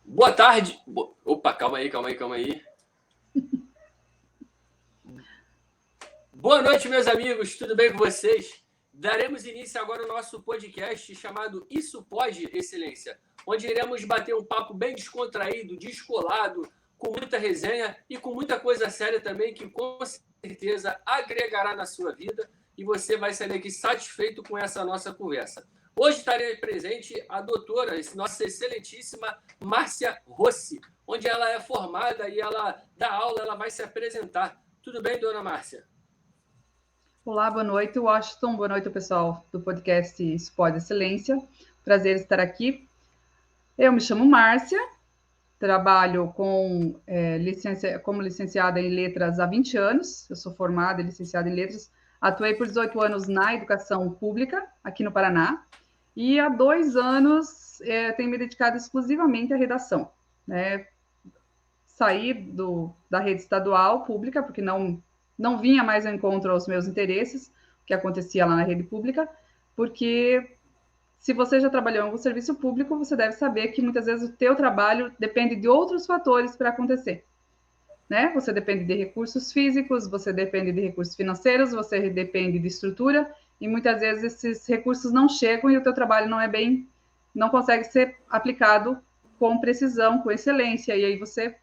Boa tarde. Opa, calma aí. Boa noite, meus amigos. Tudo bem com vocês? Daremos início agora ao nosso podcast chamado Isso Pode, Excelência, onde iremos bater um papo bem descontraído, descolado, com muita resenha e com muita coisa séria também, que com certeza agregará na sua vida e você vai sair daqui satisfeito com essa nossa conversa. Hoje estarei presente a doutora, nossa excelentíssima Márcia Rossi, onde ela é formada e ela dá aula, ela vai se apresentar. Tudo bem, dona Márcia? Olá, boa noite, Washington. Boa noite, pessoal do podcast Isso Pode Excelência. Prazer estar aqui. Eu me chamo Márcia, trabalho como licenciada em letras há 20 anos. Eu sou formada e licenciada em letras. Atuei por 18 anos na educação pública, aqui no Paraná. E há 2 anos tenho me dedicado exclusivamente à redação. Saí da rede estadual pública, porque não vinha mais ao encontro aos meus interesses, o que acontecia lá na rede pública, porque se você já trabalhou em algum serviço público, você deve saber que muitas vezes o teu trabalho depende de outros fatores para acontecer. Você depende de recursos físicos, você depende de recursos financeiros, você depende de estrutura, e muitas vezes esses recursos não chegam e o teu trabalho não consegue ser aplicado com precisão, com excelência, e aí você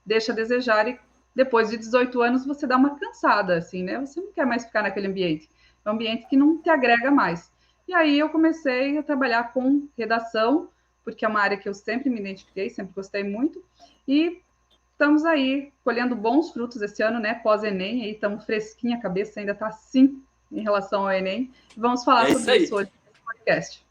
deixa a desejar e depois de 18 anos você dá uma cansada, assim, Você não quer mais ficar naquele ambiente. É um ambiente que não te agrega mais. E aí eu comecei a trabalhar com redação, porque é uma área que eu sempre me identifiquei, sempre gostei muito, e estamos aí colhendo bons frutos esse ano, Pós-Enem, aí estamos fresquinha, a cabeça ainda está assim em relação ao Enem. Vamos falar sobre isso hoje no podcast.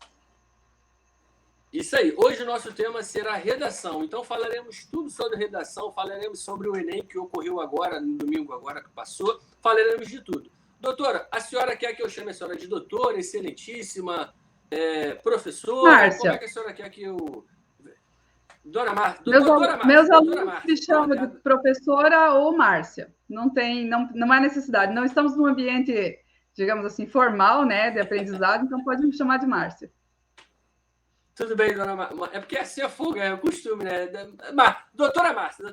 Isso aí. Hoje o nosso tema será redação. Então falaremos tudo sobre redação, falaremos sobre o Enem que ocorreu agora, no domingo agora que passou, falaremos de tudo. Doutora, a senhora quer que eu chame a senhora de doutora, excelentíssima, professora? Márcia. Como é que a senhora quer que eu... Dona Márcia. Meus alunos me chamam de professora ou Márcia. Não há necessidade. Não estamos num ambiente, digamos assim, formal, de aprendizado, então pode me chamar de Márcia. Tudo bem, dona Márcia. É porque assim é fuga, é o costume, Doutora Márcia.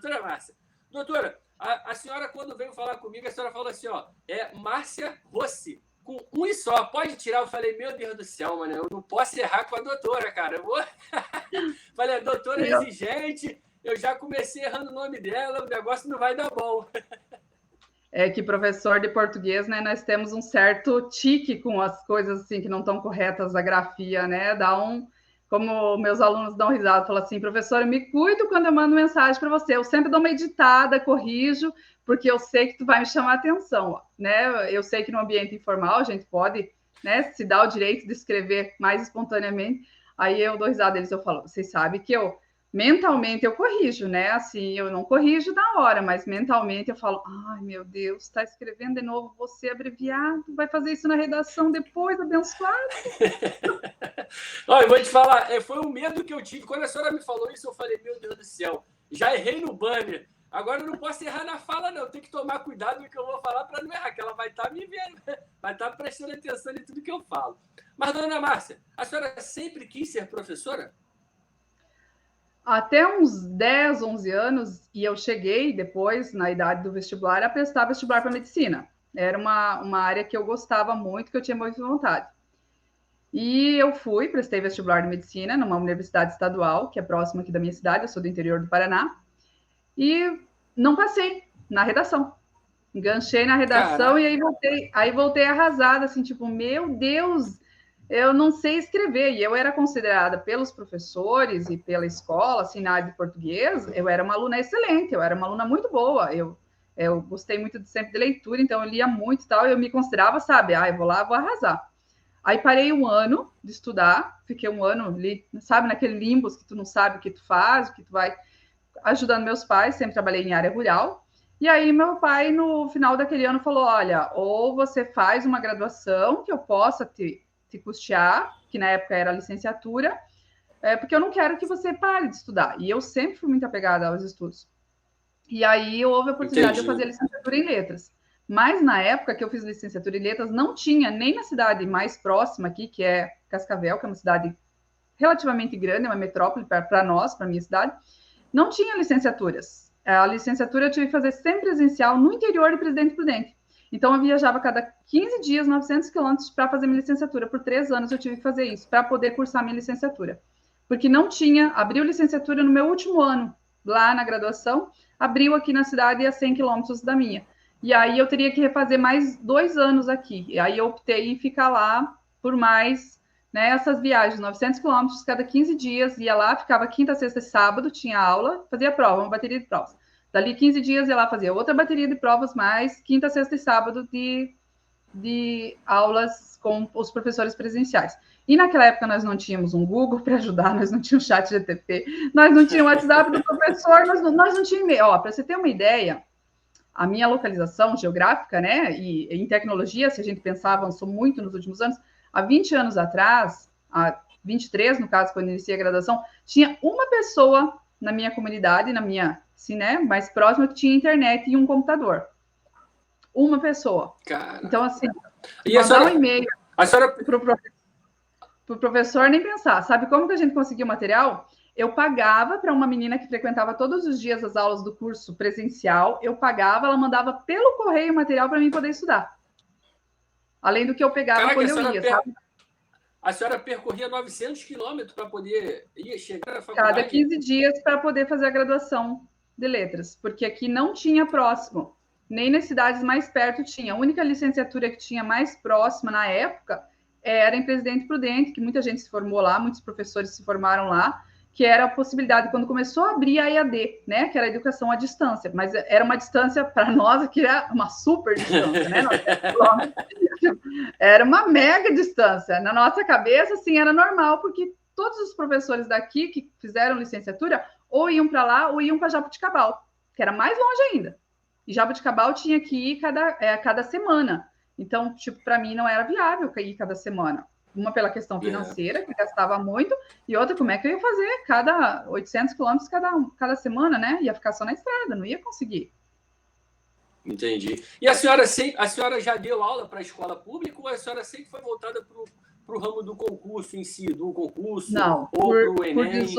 Doutora, a senhora, quando veio falar comigo, a senhora falou assim, é Márcia Rossi, com um e só. Pode tirar? Eu falei, meu Deus do céu, mano, eu não posso errar com a doutora, cara. Eu vou... Falei, a doutora é exigente, eu já comecei errando o nome dela, o negócio não vai dar bom. É que professor de português, nós temos um certo tique com as coisas assim que não estão corretas, a grafia, como meus alunos dão risada, falam assim, professor, eu me cuido quando eu mando mensagem para você, eu sempre dou uma editada, corrijo, porque eu sei que tu vai me chamar a atenção, Eu sei que no ambiente informal a gente pode, se dar o direito de escrever mais espontaneamente, aí eu dou risada deles, eu falo, vocês sabem que mentalmente eu corrijo, Assim, eu não corrijo na hora, mas mentalmente eu falo, ai, meu Deus, está escrevendo de novo você abreviado, vai fazer isso na redação depois, abençoado. Olha, eu vou te falar, foi um medo que eu tive. Quando a senhora me falou isso, eu falei, meu Deus do céu, já errei no banner. Agora eu não posso errar na fala, não. Tem que tomar cuidado no que eu vou falar para não errar, que ela vai estar me vendo, vai estar prestando atenção em tudo que eu falo. Mas, dona Márcia, a senhora sempre quis ser professora? Até uns 10, 11 anos, e eu cheguei depois, na idade do vestibular, a prestar vestibular para medicina. Era uma área que eu gostava muito, que eu tinha muita vontade. E eu prestei vestibular de medicina numa universidade estadual, que é próxima aqui da minha cidade, eu sou do interior do Paraná, e não passei na redação. Enganchei na redação. Caraca. E aí voltei arrasada, assim, tipo, meu Deus, eu não sei escrever. E eu era considerada pelos professores e pela escola, assim, na área de português, eu era uma aluna excelente, eu era uma aluna muito boa. Eu gostei muito sempre de leitura, então eu lia muito e tal, eu me considerava, sabe, eu vou lá, vou arrasar. Aí parei um ano de estudar, fiquei um ano ali, sabe, naquele limbo que tu não sabe o que tu faz, o que tu vai ajudando meus pais, sempre trabalhei em área rural. E aí meu pai, no final daquele ano, falou, olha, ou você faz uma graduação que eu possa te custear, que na época era licenciatura, porque eu não quero que você pare de estudar. E eu sempre fui muito apegada aos estudos. E aí houve a oportunidade de eu fazer licenciatura em letras. Mas na época que eu fiz licenciatura em letras, não tinha nem na cidade mais próxima aqui, que é Cascavel, que é uma cidade relativamente grande, é uma metrópole para nós, para a minha cidade, não tinha licenciaturas. A licenciatura eu tive que fazer sempre presencial no interior de Presidente Prudente. Então, eu viajava cada 15 dias, 900 quilômetros para fazer minha licenciatura. Por 3 anos eu tive que fazer isso, para poder cursar minha licenciatura. Porque não tinha, abriu licenciatura no meu último ano, lá na graduação, abriu aqui na cidade a 100 quilômetros da minha. E aí eu teria que refazer mais 2 anos aqui. E aí eu optei em ficar lá por mais, né, essas viagens, 900 quilômetros cada 15 dias, ia lá, ficava quinta, sexta e sábado, tinha aula, fazia prova, uma bateria de provas. Dali 15 dias ia lá fazer outra bateria de provas, mais quinta, sexta e sábado de aulas com os professores presenciais. E naquela época nós não tínhamos um Google para ajudar, nós não tínhamos chat GTP, nós não tínhamos o WhatsApp do professor, nós não tínhamos e-mail. Para você ter uma ideia, a minha localização geográfica, né, e em tecnologia, se a gente pensar, avançou muito nos últimos anos. Há 20 anos atrás, há 23, no caso, quando eu iniciei a graduação, tinha uma pessoa na minha comunidade, na minha, assim, né, mais próxima, que tinha internet e um computador. Uma pessoa. Cara. Então, assim, e mandar um e-mail para o professor nem pensar. Sabe como que a gente conseguiu o material? Eu pagava para uma menina que frequentava todos os dias as aulas do curso presencial, eu pagava, ela mandava pelo correio o material para mim poder estudar. Além do que eu pegava quando eu ia, sabe? A senhora percorria 900 quilômetros para poder chegar à faculdade? Cada 15 dias para poder fazer a graduação de letras, porque aqui não tinha próximo, nem nas cidades mais perto tinha. A única licenciatura que tinha mais próxima na época era em Presidente Prudente, que muita gente se formou lá, muitos professores se formaram lá, que era a possibilidade, quando começou a abrir a EAD, né, que era a educação à distância, mas era uma distância, para nós, que era uma super distância, né? Era uma mega distância. Na nossa cabeça, assim, era normal, porque todos os professores daqui que fizeram licenciatura ou iam para lá ou iam para Jaboticabal, que era mais longe ainda. E Jaboticabal tinha que ir cada semana. Então, tipo, para mim não era viável ir cada semana. Uma pela questão financeira, que gastava muito, e outra, como é que eu ia fazer cada 800 quilômetros cada semana, né? Ia ficar só na estrada, não ia conseguir. Entendi. E a senhora já deu aula para a escola pública ou a senhora sempre foi voltada para o ramo do concurso em si, do concurso? Não, ou para o Enem?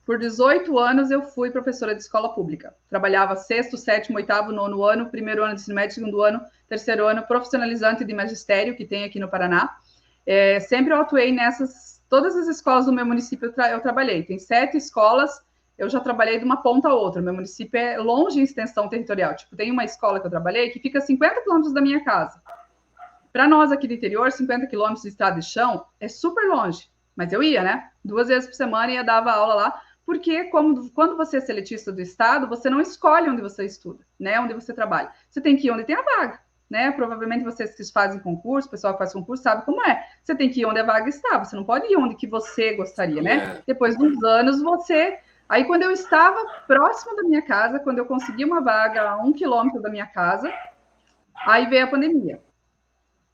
Por 18 anos eu fui professora de escola pública. Trabalhava 6º, 7º, 8º, 9º ano, 1º ano de ensino médio, 2º ano, 3º ano, profissionalizante de magistério, que tem aqui no Paraná. Sempre eu atuei todas as escolas do meu município eu trabalhei. Tem 7 escolas, eu já trabalhei de uma ponta a outra. Meu município é longe em extensão territorial. Tipo, tem uma escola que eu trabalhei que fica a 50 quilômetros da minha casa. Para nós aqui do interior, 50 quilômetros de estrada de chão é super longe. Mas eu ia, né? 2 vezes por semana ia dava aula lá, porque quando você é seletista do estado, você não escolhe onde você estuda, né? Onde você trabalha. Você tem que ir onde tem a vaga, né? Provavelmente vocês que fazem concurso, o pessoal que faz concurso sabe como é. Você tem que ir onde a vaga está, você não pode ir onde que você gostaria, né? Depois de uns anos, Aí, quando eu estava próximo da minha casa, quando eu consegui uma vaga a 1 quilômetro da minha casa, aí veio a pandemia.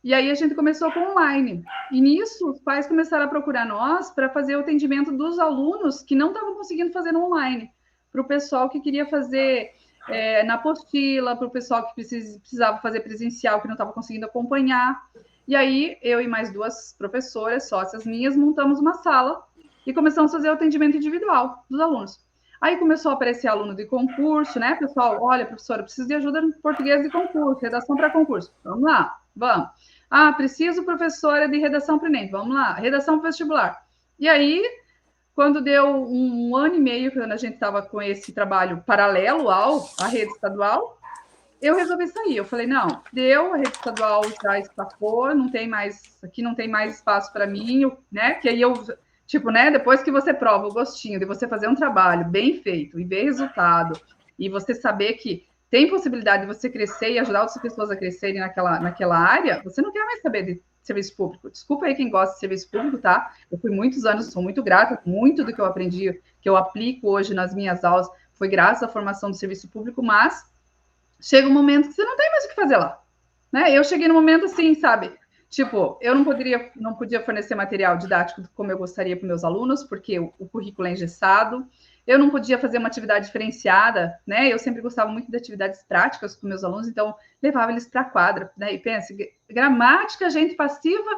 E aí a gente começou com online. E nisso, os pais começaram a procurar nós para fazer o atendimento dos alunos que não estavam conseguindo fazer no online. Para o pessoal que queria fazer na apostila, para o pessoal que precisava fazer presencial, que não estava conseguindo acompanhar. E aí, eu e mais 2 professoras, sócias minhas, montamos uma sala e começamos a fazer o atendimento individual dos alunos. Aí começou a aparecer aluno de concurso, né, pessoal? Olha, professora, eu preciso de ajuda no português de concurso, redação para concurso. Vamos lá, vamos. Ah, preciso professora de redação para o Enem. Vamos lá, redação para vestibular. E aí, quando deu um ano e meio, quando a gente estava com esse trabalho paralelo à rede estadual, eu resolvi sair. Eu falei, não, deu, a rede estadual já estafou, não tem mais, aqui não tem mais espaço para mim, né? Que aí eu, tipo, né, depois que você prova o gostinho de você fazer um trabalho bem feito e ver resultado, e você saber que tem possibilidade de você crescer e ajudar outras pessoas a crescerem naquela área, você não quer mais saber de serviço público. Desculpa aí quem gosta de serviço público, tá? Eu fui muitos anos, sou muito grata, muito do que eu aprendi, que eu aplico hoje nas minhas aulas, foi graças à formação do serviço público, mas chega um momento que você não tem mais o que fazer lá, né? Eu cheguei no momento assim, sabe? Tipo, eu não podia fornecer material didático como eu gostaria para meus alunos, porque o currículo é engessado. Eu não podia fazer uma atividade diferenciada, né? Eu sempre gostava muito de atividades práticas com meus alunos, então levava eles para a quadra, né? E pensa, gramática, gente passiva,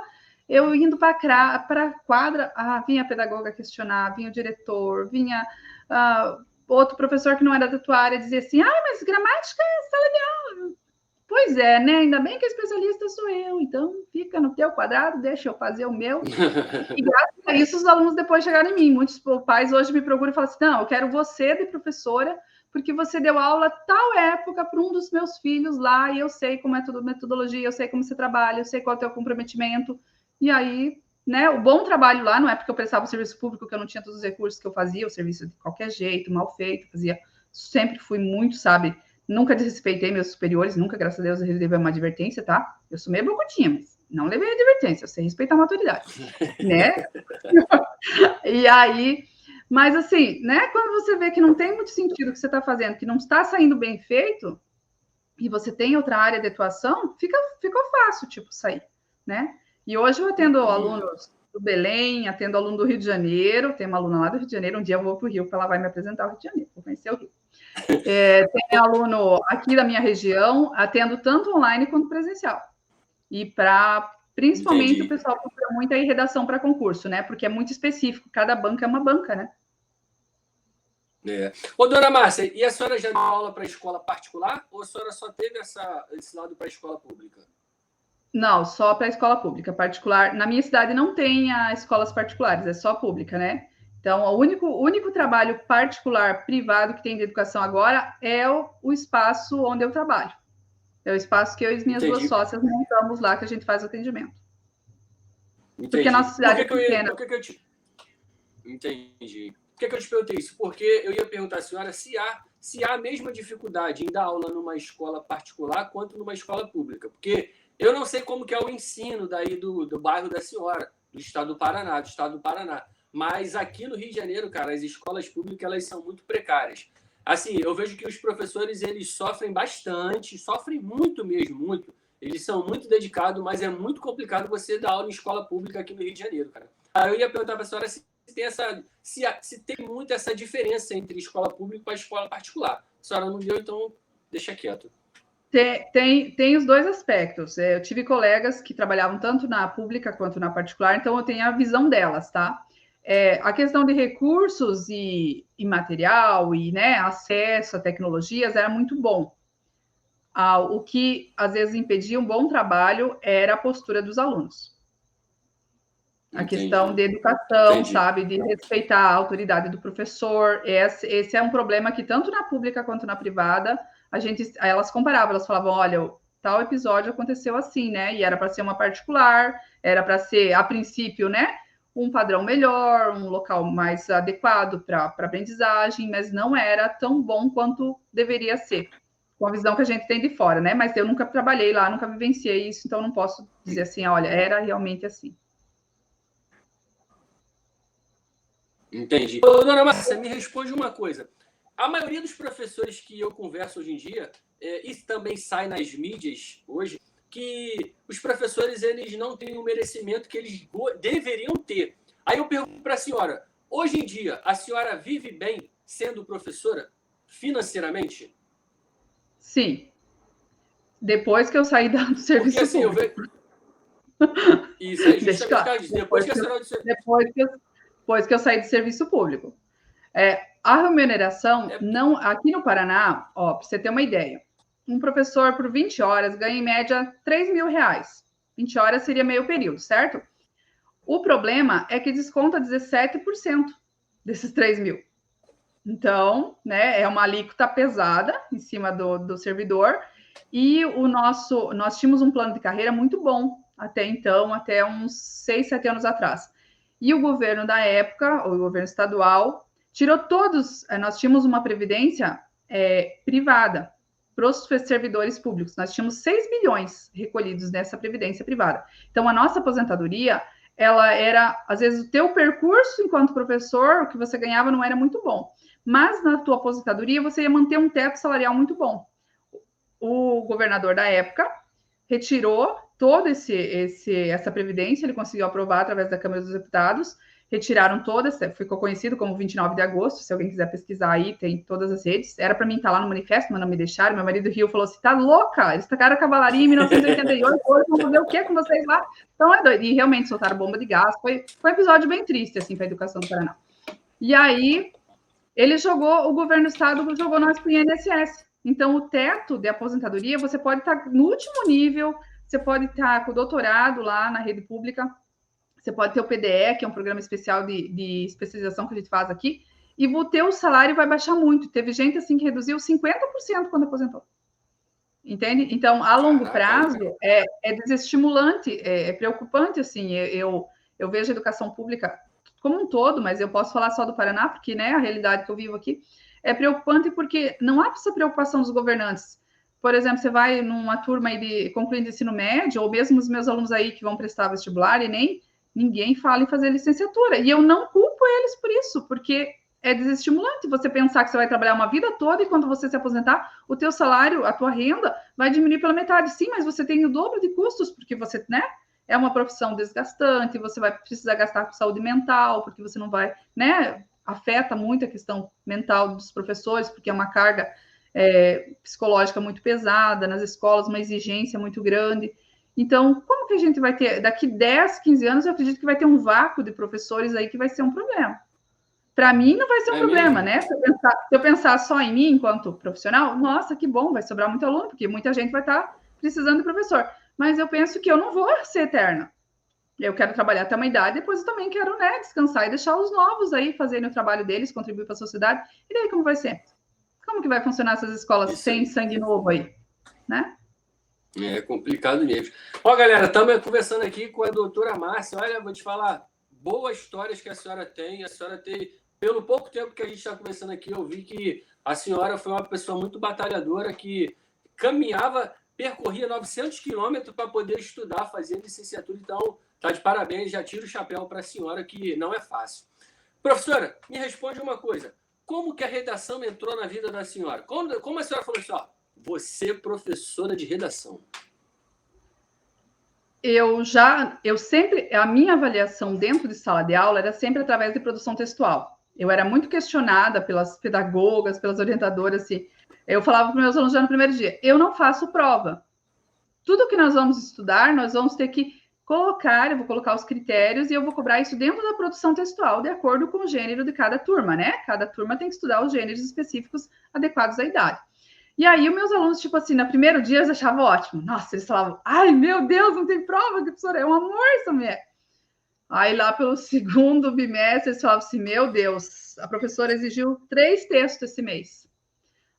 eu indo para a quadra, vinha a pedagoga questionar, vinha o diretor, vinha outro professor que não era da tua área dizia assim, mas gramática é sala de aula. Pois é, né? Ainda bem que a especialista sou eu, então fica no teu quadrado, deixa eu fazer o meu. E graças a isso, os alunos depois chegaram em mim. Muitos pais hoje me procuram e falam assim, não, eu quero você de professora, porque você deu aula tal época para um dos meus filhos lá, e eu sei como é tudo metodologia, eu sei como você trabalha, eu sei qual é o teu comprometimento. E aí, né, o bom trabalho lá não é porque eu prestava o serviço público, que eu não tinha todos os recursos que eu fazia, o serviço de qualquer jeito, mal feito, fazia, sempre fui muito, sabe, nunca desrespeitei meus superiores, nunca, graças a Deus, eu levei uma advertência, tá? Eu sou meio bocutinha, mas não levei advertência, eu sei respeitar a autoridade, né? E aí, mas assim, né? Quando você vê que não tem muito sentido o que você está fazendo, que não está saindo bem feito, e você tem outra área de atuação, ficou fácil, tipo, sair, né? E hoje eu atendo alunos do Belém, atendo aluno do Rio de Janeiro, tem uma aluna lá do Rio de Janeiro, um dia eu vou para o Rio, porque ela vai me apresentar o Rio de Janeiro, vou conhecer o Rio. Tem aluno aqui da minha região, atendo tanto online quanto presencial. E principalmente o pessoal procura muito aí redação para concurso, né? Porque é muito específico, cada banca é uma banca, né? Ô, dona Márcia, e a senhora já deu aula para escola particular ou a senhora só teve esse lado para a escola pública? Não, só para a escola pública. Particular, na minha cidade não tem escolas particulares, é só pública, né? Então, o único trabalho particular, privado que tem de educação agora é o espaço onde eu trabalho. É o espaço que eu e as minhas duas sócias montamos lá, que a gente faz o atendimento. Entendi. Porque a nossa cidade é pequena. Entendi. Por que eu te perguntei isso? Porque eu ia perguntar à senhora se há a mesma dificuldade em dar aula numa escola particular quanto numa escola pública. Porque eu não sei como que é o ensino daí do bairro da senhora, do estado do Paraná. Mas aqui no Rio de Janeiro, cara, as escolas públicas elas são muito precárias. Assim, eu vejo que os professores eles sofrem bastante, sofrem muito mesmo, muito. Eles são muito dedicados, mas é muito complicado você dar aula em escola pública aqui no Rio de Janeiro, cara. Aí eu ia perguntar para a senhora se tem muito essa diferença entre escola pública e escola particular. A senhora não deu, então deixa quieto. Tem os dois aspectos. Eu tive colegas que trabalhavam tanto na pública quanto na particular, então eu tenho a visão delas, tá? A questão de recursos e material e, né, acesso a tecnologias era muito bom. O que às vezes impedia um bom trabalho era a postura dos alunos. A questão de educação, sabe? De respeitar a autoridade do professor. Esse é um problema que tanto na pública quanto na privada, elas comparavam, elas falavam, olha, tal episódio aconteceu assim, né? E era para ser uma particular, era para ser, a princípio, né? Um padrão melhor, um local mais adequado para aprendizagem, mas não era tão bom quanto deveria ser, com a visão que a gente tem de fora, né? Mas eu nunca trabalhei lá, nunca vivenciei isso, então não posso dizer assim, olha, era realmente assim. Entendi. Ô, dona Márcia, me responde uma coisa. A maioria dos professores que eu converso hoje em dia, isso também sai nas mídias hoje, que os professores eles não têm o merecimento que eles deveriam ter. Aí eu pergunto para a senhora, hoje em dia, a senhora vive bem sendo professora financeiramente? Sim. Depois que eu saí do serviço assim, público. Isso aí, justamente depois que eu saí do serviço público. A remuneração, não, aqui no Paraná, para você ter uma ideia, um professor por 20 horas ganha em média R$3.000. 20 horas seria meio período, certo? O problema é que desconta 17% desses 3.000. Então, né, é uma alíquota pesada em cima do servidor. E nós tínhamos um plano de carreira muito bom até então, até uns 6, 7 anos atrás. E o governo da época, o governo estadual, tirou todos. Nós tínhamos uma previdência privada para os servidores públicos. Nós tínhamos 6 bilhões recolhidos nessa previdência privada. Então, a nossa aposentadoria, ela era, às vezes, o teu percurso enquanto professor, o que você ganhava não era muito bom. Mas na tua aposentadoria, você ia manter um teto salarial muito bom. O governador da época retirou toda essa previdência, ele conseguiu aprovar através da Câmara dos Deputados, retiraram todas, ficou conhecido como 29 de agosto, se alguém quiser pesquisar aí, tem todas as redes. Era para mim estar lá no manifesto, mas não me deixaram. Meu marido Rio falou assim, tá louca? Eles tacaram a cavalaria em 1988, hoje vão fazer o quê com vocês lá? Então é doido. E realmente soltaram bomba de gás, foi um episódio bem triste, assim, para a educação do Paraná. E aí, o governo do estado jogou nós para o INSS. Então, o teto de aposentadoria, você pode estar no último nível, você pode estar com o doutorado lá na rede pública, você pode ter o PDE, que é um programa especial de especialização que a gente faz aqui, e o teu salário vai baixar muito. Teve gente assim que reduziu 50% quando aposentou. Entende? Então, a longo prazo, é desestimulante, é preocupante, assim, eu vejo a educação pública como um todo, mas eu posso falar só do Paraná, porque, né, a realidade que eu vivo aqui é preocupante porque não há essa preocupação dos governantes. Por exemplo, você vai numa turma aí de concluindo ensino médio, ou mesmo os meus alunos aí que vão prestar vestibular, e nem ninguém fala em fazer licenciatura. E eu não culpo eles por isso, porque é desestimulante você pensar que você vai trabalhar uma vida toda e quando você se aposentar, o teu salário, a tua renda vai diminuir pela metade. Sim, mas você tem o dobro de custos, porque você, né, é uma profissão desgastante, você vai precisar gastar com saúde mental, porque você não vai, né, afeta muito a questão mental dos professores, porque é uma carga psicológica muito pesada nas escolas, uma exigência muito grande. Então, como que a gente vai ter, daqui 10, 15 anos, eu acredito que vai ter um vácuo de professores aí que vai ser um problema. Para mim, não vai ser um problema, mesmo? Né? Se eu pensar só em mim enquanto profissional, nossa, que bom, vai sobrar muito aluno, porque muita gente vai estar precisando de professor. Mas eu penso que eu não vou ser eterna. Eu quero trabalhar até uma idade, depois eu também quero, né, descansar e deixar os novos aí fazerem o trabalho deles, contribuir para a sociedade. E daí, como vai ser? Como que vai funcionar essas escolas sem sangue novo aí, né? É complicado mesmo. Ó, galera, estamos conversando aqui com a doutora Márcia. Olha, vou te falar, boas histórias que a senhora tem. A senhora tem, pelo pouco tempo que a gente está conversando aqui, eu vi que a senhora foi uma pessoa muito batalhadora que caminhava, percorria 900 quilômetros para poder estudar, fazer licenciatura. Então, tá de parabéns, já tiro o chapéu para a senhora, que não é fácil. Professora, me responde uma coisa. Como que a redação entrou na vida da senhora? Como a senhora falou assim, ó, você professora de redação? A minha avaliação dentro de sala de aula era sempre através de produção textual. Eu era muito questionada pelas pedagogas, pelas orientadoras, assim. Eu falava para meus alunos já no primeiro dia, eu não faço prova. Tudo que nós vamos estudar, nós vamos ter que colocar, eu vou colocar os critérios e eu vou cobrar isso dentro da produção textual, de acordo com o gênero de cada turma, né? Cada turma tem que estudar os gêneros específicos adequados à idade. E aí, os meus alunos, tipo assim, no primeiro dia, eles achavam ótimo. Nossa, eles falavam, ai, meu Deus, não tem prova, professora, é um amor essa mulher. Aí, lá pelo segundo bimestre, eles falavam assim, meu Deus, a professora exigiu 3 textos esse mês.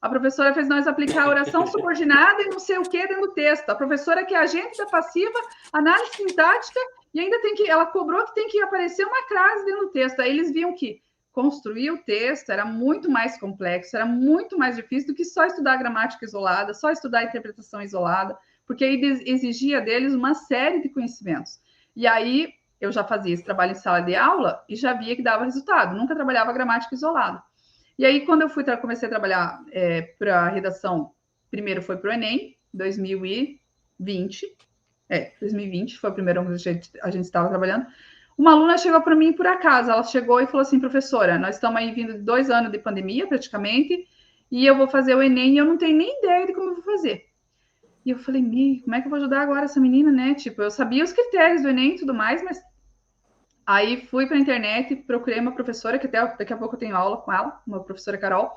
A professora fez nós aplicar a oração subordinada e não sei o que dentro do texto. A professora que é agente da passiva, análise sintática, e ainda ela cobrou que tem que aparecer uma crase dentro do texto. Aí eles viam que construir o texto era muito mais complexo, era muito mais difícil do que só estudar gramática isolada, só estudar interpretação isolada, porque aí exigia deles uma série de conhecimentos. E aí eu já fazia esse trabalho em sala de aula e já via que dava resultado. Nunca trabalhava gramática isolada. E aí, quando eu comecei a trabalhar para a redação, primeiro foi para o Enem, 2020. 2020 foi o primeiro ano que a gente estava trabalhando. Uma aluna chegou para mim por acaso, ela chegou e falou assim, professora, nós estamos aí vindo de 2 anos de pandemia, praticamente, e eu vou fazer o Enem e eu não tenho nem ideia de como eu vou fazer. E eu falei, como é que eu vou ajudar agora essa menina, né? Tipo, eu sabia os critérios do Enem e tudo mais, mas... Aí fui para a internet, procurei uma professora, que até daqui a pouco eu tenho aula com ela, uma professora Carol.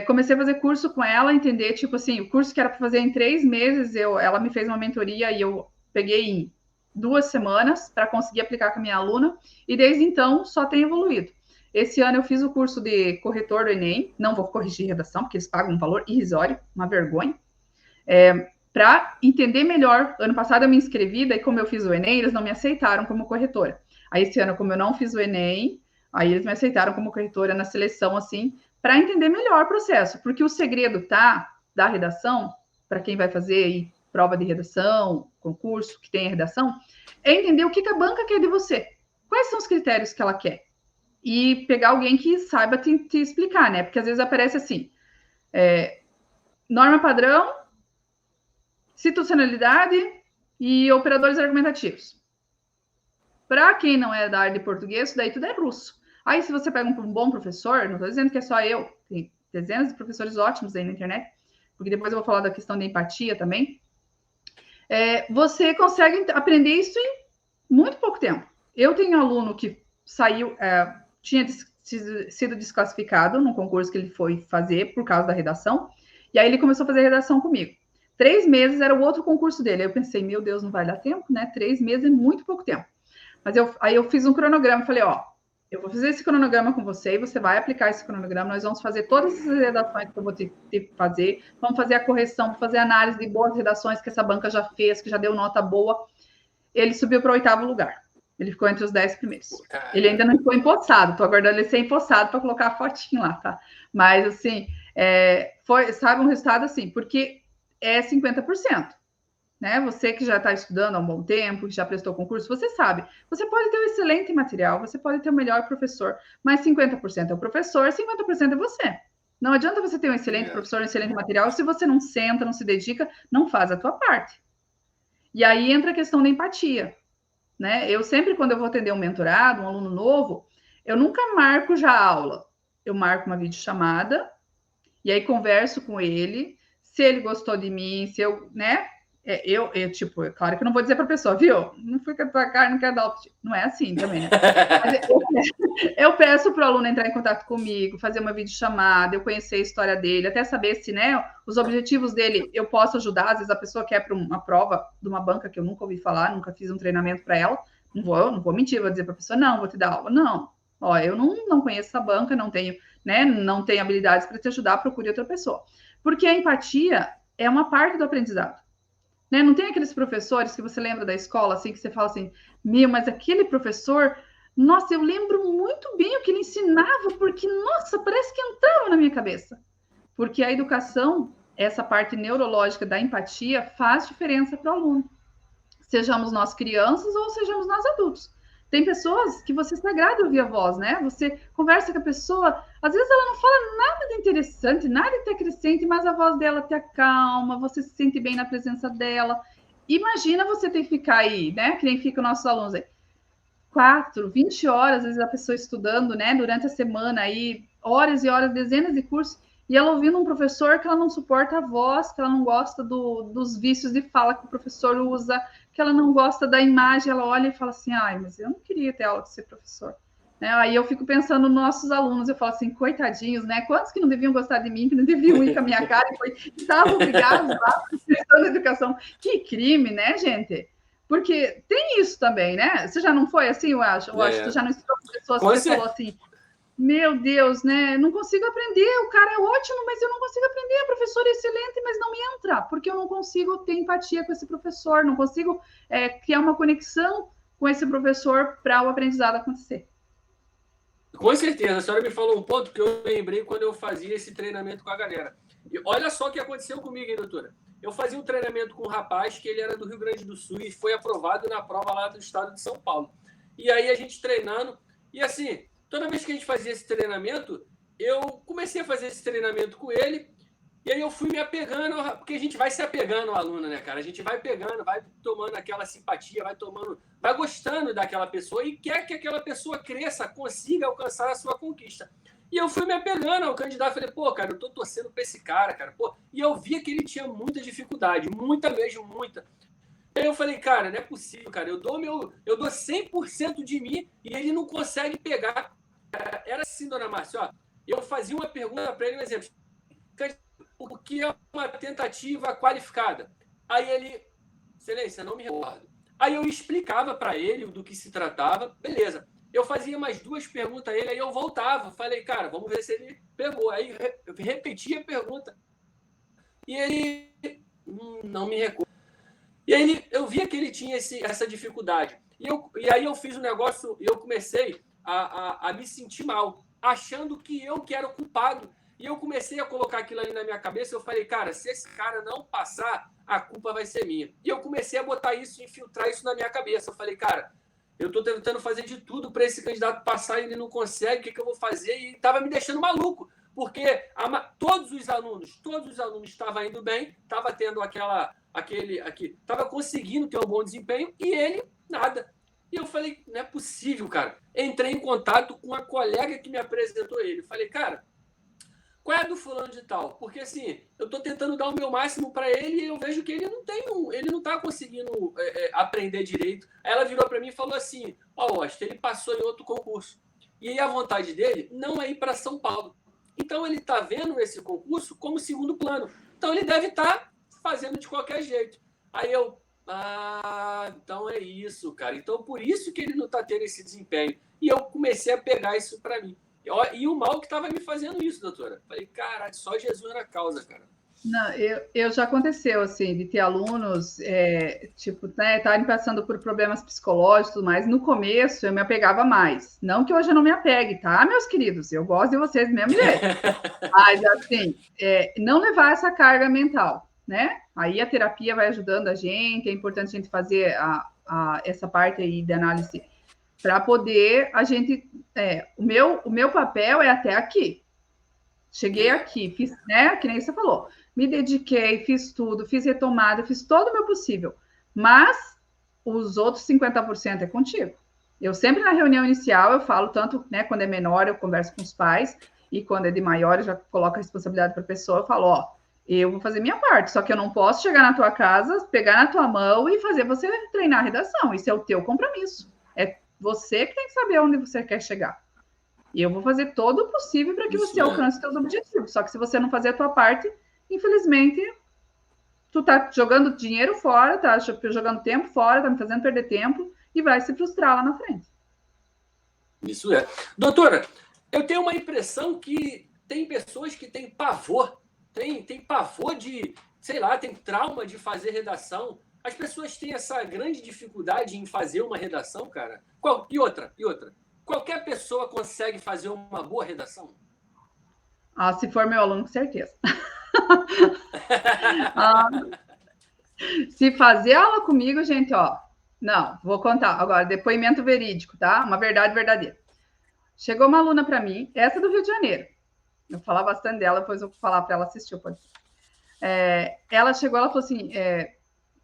Comecei a fazer curso com ela, entender, tipo assim, o curso que era para fazer em 3 meses, ela me fez uma mentoria e eu peguei em 2 semanas para conseguir aplicar com a minha aluna, e desde então só tem evoluído. Esse ano eu fiz o curso de corretor do Enem, não vou corrigir redação, porque eles pagam um valor irrisório, uma vergonha. Para entender melhor, ano passado eu me inscrevi, daí como eu fiz o Enem, eles não me aceitaram como corretora. Aí esse ano, como eu não fiz o Enem, aí eles me aceitaram como corretora na seleção, assim, para entender melhor o processo, porque o segredo da redação, para quem vai fazer aí, prova de redação, concurso que tem a redação, é entender o que a banca quer de você. Quais são os critérios que ela quer? E pegar alguém que saiba te explicar, né? Porque às vezes aparece assim, norma padrão, situacionalidade e operadores argumentativos. Para quem não é da área de português, isso daí tudo é russo. Aí, se você pega um bom professor, não estou dizendo que é só eu, tem dezenas de professores ótimos aí na internet, porque depois eu vou falar da questão da empatia também, você consegue aprender isso em muito pouco tempo. Eu tenho um aluno que saiu, tinha sido desclassificado no concurso que ele foi fazer por causa da redação. E aí ele começou a fazer redação comigo. 3 meses era o outro concurso dele. Aí eu pensei, meu Deus, não vai dar tempo, né? 3 meses é muito pouco tempo. Mas aí eu fiz um cronograma, falei, ó, eu vou fazer esse cronograma com você e você vai aplicar esse cronograma, nós vamos fazer todas essas redações que eu vou ter que fazer, vamos fazer a correção, fazer análise de boas redações que essa banca já fez, que já deu nota boa. Ele subiu para o 8º lugar. Ele ficou entre os 10 primeiros. Ele ainda não ficou empossado, estou aguardando ele ser empossado para colocar a fotinho lá, tá? Mas, assim, foi, sabe, um resultado assim, porque é 50%. Né? Você que já está estudando há um bom tempo, que já prestou concurso, você sabe. Você pode ter um excelente material, você pode ter o melhor professor, mas 50% é o professor, 50% é você. Não adianta você ter um excelente professor, um excelente material, se você não senta, não se dedica, não faz a tua parte. E aí entra a questão da empatia. Né? Eu sempre, quando eu vou atender um mentorado, um aluno novo, eu nunca marco já a aula. Eu marco uma videochamada, e aí converso com ele, se ele gostou de mim, se eu, né? Tipo, é claro que eu não vou dizer para a pessoa, viu? Não fui com a tua cara, não quero dar o... Não é assim também, né? Mas eu peço para o aluno entrar em contato comigo, fazer uma videochamada, eu conhecer a história dele, até saber se, né, os objetivos dele eu posso ajudar. Às vezes a pessoa quer para uma prova de uma banca que eu nunca ouvi falar, nunca fiz um treinamento para ela. Não vou mentir, vou dizer para a pessoa, não, vou te dar aula. Não, ó, eu não conheço essa banca, não tenho, né, não tenho habilidades para te ajudar, procure outra pessoa. Porque a empatia é uma parte do aprendizado. Né? Não tem aqueles professores que você lembra da escola, assim, que você fala assim, meu, mas aquele professor, nossa, eu lembro muito bem o que ele ensinava, porque, nossa, parece que entrava na minha cabeça. Porque a educação, essa parte neurológica da empatia, faz diferença para o aluno. Sejamos nós crianças ou sejamos nós adultos. Tem pessoas que você se agrada ouvir a voz, né? Você conversa com a pessoa, às vezes ela não fala nada de interessante, nada de acrescente, mas a voz dela te acalma, você se sente bem na presença dela. Imagina você ter que ficar aí, né? Que nem ficam nossos alunos aí. 4, 20 horas, às vezes a pessoa estudando, né? Durante a semana aí, horas e horas, dezenas de cursos, e ela ouvindo um professor que ela não suporta a voz, que ela não gosta dos vícios de fala que o professor usa, que ela não gosta da imagem, ela olha e fala assim, ai, mas eu não queria ter aula com esse professor. Né? Aí eu fico pensando nos nossos alunos, eu falo assim, coitadinhos, né? Quantos que não deviam gostar de mim, que não deviam ir com a minha cara e estavam obrigados lá prestando educação. Que crime, né, gente? Porque tem isso também, né? Você já não foi assim, eu acho? Eu acho que tu já não estudou com pessoas que você falou assim, meu Deus, né? Não consigo aprender, o cara é ótimo, mas eu não consigo aprender, o professor é excelente, mas não me entra, porque eu não consigo ter empatia com esse professor, não consigo criar uma conexão com esse professor para o aprendizado acontecer. Com certeza, a senhora me falou um ponto que eu lembrei quando eu fazia esse treinamento com a galera. E olha só o que aconteceu comigo, hein, doutora? Eu fazia um treinamento com um rapaz que ele era do Rio Grande do Sul e foi aprovado na prova lá do estado de São Paulo. E aí a gente treinando, e assim, toda vez que a gente fazia esse treinamento, eu comecei a fazer esse treinamento com ele, e aí eu fui me apegando, porque a gente vai se apegando ao aluno, né, cara? A gente vai pegando, vai tomando aquela simpatia, vai gostando daquela pessoa e quer que aquela pessoa cresça, consiga alcançar a sua conquista. E eu fui me apegando ao candidato, falei, pô, cara, eu tô torcendo pra esse cara, pô. E eu via que ele tinha muita dificuldade, muita mesmo, muita. Aí eu falei, cara, não é possível, cara, eu dou 100% de mim e ele não consegue pegar. Era assim, dona Márcia, ó, eu fazia uma pergunta para ele, um exemplo, o que é uma tentativa qualificada? Aí ele, excelência, não me recordo. Aí eu explicava para ele do que se tratava, beleza. Eu fazia mais 2 perguntas a ele, aí eu voltava. Falei, cara, vamos ver se ele pegou. Aí eu repetia a pergunta. E ele não me recordo. E aí eu via que ele tinha essa dificuldade. E aí eu fiz um negócio e eu comecei a me sentir mal, achando que eu que era o culpado. E eu comecei a colocar aquilo ali na minha cabeça. Eu falei, cara, se esse cara não passar, a culpa vai ser minha. E eu comecei a botar isso, infiltrar isso na minha cabeça. Eu falei, cara, eu estou tentando fazer de tudo para esse candidato passar e ele não consegue, o que eu vou fazer? E estava me deixando maluco, porque todos os alunos estavam indo bem, estava tendo estava conseguindo ter um bom desempenho e ele, nada. E eu falei, não é possível, cara. Entrei em contato com a colega que me apresentou ele. Falei, cara, qual é a do fulano de tal? Porque assim, eu estou tentando dar o meu máximo para ele e eu vejo que ele não está conseguindo aprender direito. Aí ela virou para mim e falou assim, ó, Oster, ele passou em outro concurso. E aí a vontade dele não é ir para São Paulo. Então ele está vendo esse concurso como segundo plano. Então ele deve estar fazendo de qualquer jeito. Aí eu, então é isso, cara. Então por isso que ele não está tendo esse desempenho. E eu comecei a pegar isso para mim. E o mal que estava me fazendo isso, doutora. Falei, caralho, só Jesus na causa, cara. Não, eu já aconteceu, assim, de ter alunos, tipo, né, estarem passando por problemas psicológicos, mas no começo eu me apegava mais. Não que hoje eu não me apegue, tá, meus queridos? Eu gosto de vocês do mesmo jeito. Mas, assim, não levar essa carga mental, né? Aí a terapia vai ajudando a gente, é importante a gente fazer essa parte aí de análise para poder a gente... o meu papel é até aqui. Cheguei aqui, fiz, né, que nem você falou, me dediquei, fiz tudo, fiz retomada, fiz todo o meu possível, mas os outros 50% é contigo. Eu sempre na reunião inicial, eu falo tanto, né, quando é menor, eu converso com os pais, e quando é de maior, eu já coloco a responsabilidade para a pessoa, eu falo, ó, eu vou fazer minha parte, só que eu não posso chegar na tua casa, pegar na tua mão e fazer você treinar a redação, isso é o teu compromisso, é você que tem que saber onde você quer chegar. E eu vou fazer todo o possível para que você alcance seus objetivos. Só que se você não fazer a tua parte, infelizmente, tu tá jogando dinheiro fora, tá jogando tempo fora, tá me fazendo perder tempo e vai se frustrar lá na frente. Isso é. Doutora, eu tenho uma impressão que tem pessoas que têm pavor, tem pavor de, sei lá, tem trauma de fazer redação. As pessoas têm essa grande dificuldade em fazer uma redação, cara. E outra. Qualquer pessoa consegue fazer uma boa redação? Se for meu aluno, com certeza. Se fazer aula comigo, gente, ó, não, vou contar agora, depoimento verídico, tá? Uma verdade verdadeira. Chegou uma aluna para mim, essa do Rio de Janeiro. Eu vou falar bastante dela, depois eu vou falar para ela assistir o podcast. Ela chegou, ela falou assim,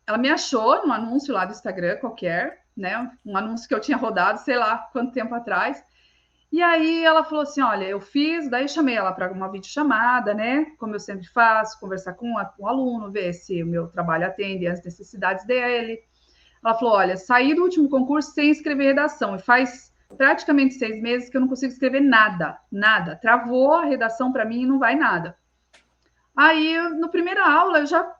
ela me achou num anúncio lá do Instagram qualquer, né? Um anúncio que eu tinha rodado, sei lá quanto tempo atrás. E aí ela falou assim, olha, eu fiz, daí chamei ela para uma videochamada, né? Como eu sempre faço, conversar com o aluno, ver se o meu trabalho atende às necessidades dele. Ela falou, olha, saí do último concurso sem escrever redação, e faz praticamente 6 meses que eu não consigo escrever nada. Travou a redação para mim e não vai nada. Aí, na primeira aula, eu já...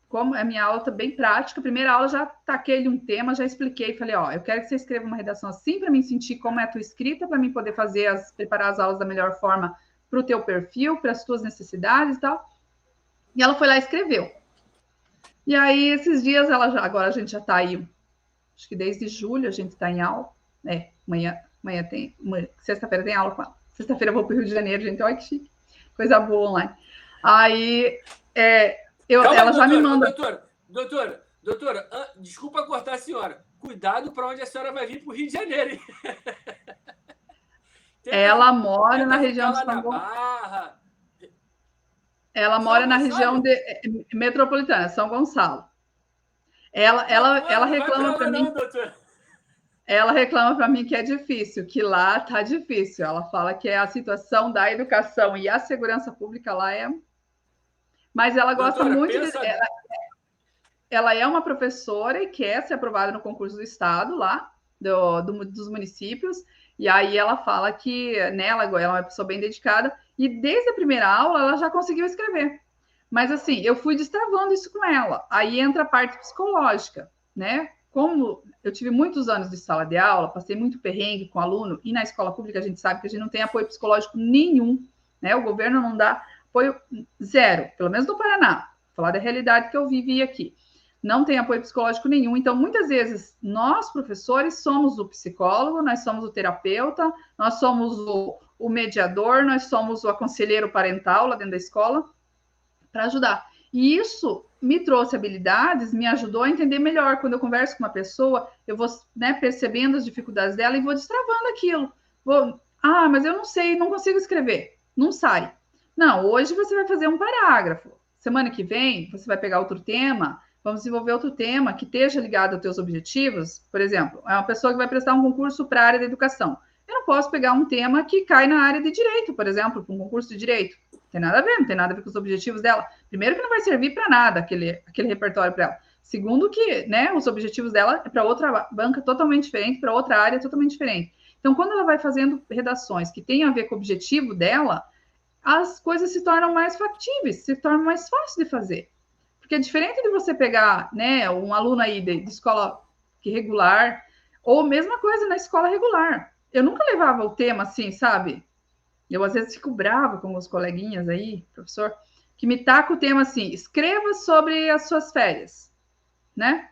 Como a minha aula está bem prática, a primeira aula já taquei um tema, já expliquei, falei, ó, eu quero que você escreva uma redação assim para mim sentir como é a tua escrita, para mim poder preparar as aulas da melhor forma para o teu perfil, para as tuas necessidades e tal. E ela foi lá e escreveu. E aí, esses dias, agora a gente já está aí, acho que desde julho a gente está em aula, amanhã tem, sexta-feira tem aula com ela. Sexta-feira eu vou para o Rio de Janeiro, gente, olha que chique, coisa boa online. Aí, ela já me manda... Doutora, desculpa cortar a senhora. Cuidado para onde a senhora vai vir para o Rio de Janeiro, hein? Ela mora na região de São Gonçalo. Ela mora na região metropolitana, São Gonçalo. Ela reclama para mim. Ela reclama para mim que é difícil, que lá tá difícil. Ela fala que a situação da educação e a segurança pública lá é... Mas ela gosta muito de... Ela é uma professora e quer ser aprovada no concurso do estado lá, dos municípios, e aí ela fala que, né, ela é uma pessoa bem dedicada, e desde a primeira aula ela já conseguiu escrever. Mas assim, eu fui destravando isso com ela. Aí entra a parte psicológica, né? Como eu tive muitos anos de sala de aula, passei muito perrengue com aluno, e na escola pública a gente sabe que a gente não tem apoio psicológico nenhum, né? O governo não dá apoio zero, pelo menos no Paraná. Vou falar da realidade que eu vivi aqui. Não tem apoio psicológico nenhum. Então, muitas vezes, nós, professores, somos o psicólogo, nós somos o terapeuta, nós somos o mediador, nós somos o aconselheiro parental lá dentro da escola, para ajudar. E isso me trouxe habilidades, me ajudou a entender melhor. Quando eu converso com uma pessoa, eu vou, né, percebendo as dificuldades dela e vou destravando aquilo. Mas eu não sei, não consigo escrever. Não sai. Não, hoje você vai fazer um parágrafo. Semana que vem, você vai pegar outro tema... Vamos desenvolver outro tema que esteja ligado aos teus objetivos. Por exemplo, é uma pessoa que vai prestar um concurso para a área da educação. Eu não posso pegar um tema que cai na área de direito, por exemplo, para um concurso de direito. Não tem nada a ver, não tem nada a ver com os objetivos dela. Primeiro que não vai servir para nada aquele repertório para ela. Segundo que, né, os objetivos dela é para outra banca totalmente diferente, para outra área totalmente diferente. Então, quando ela vai fazendo redações que têm a ver com o objetivo dela, as coisas se tornam mais factíveis, se tornam mais fáceis de fazer. Porque é diferente de você pegar, né, um aluno aí de escola regular, ou mesma coisa na escola regular. Eu nunca levava o tema assim, sabe? Eu às vezes fico brava com os coleguinhas aí, professor, que me taca o tema assim, escreva sobre as suas férias, né?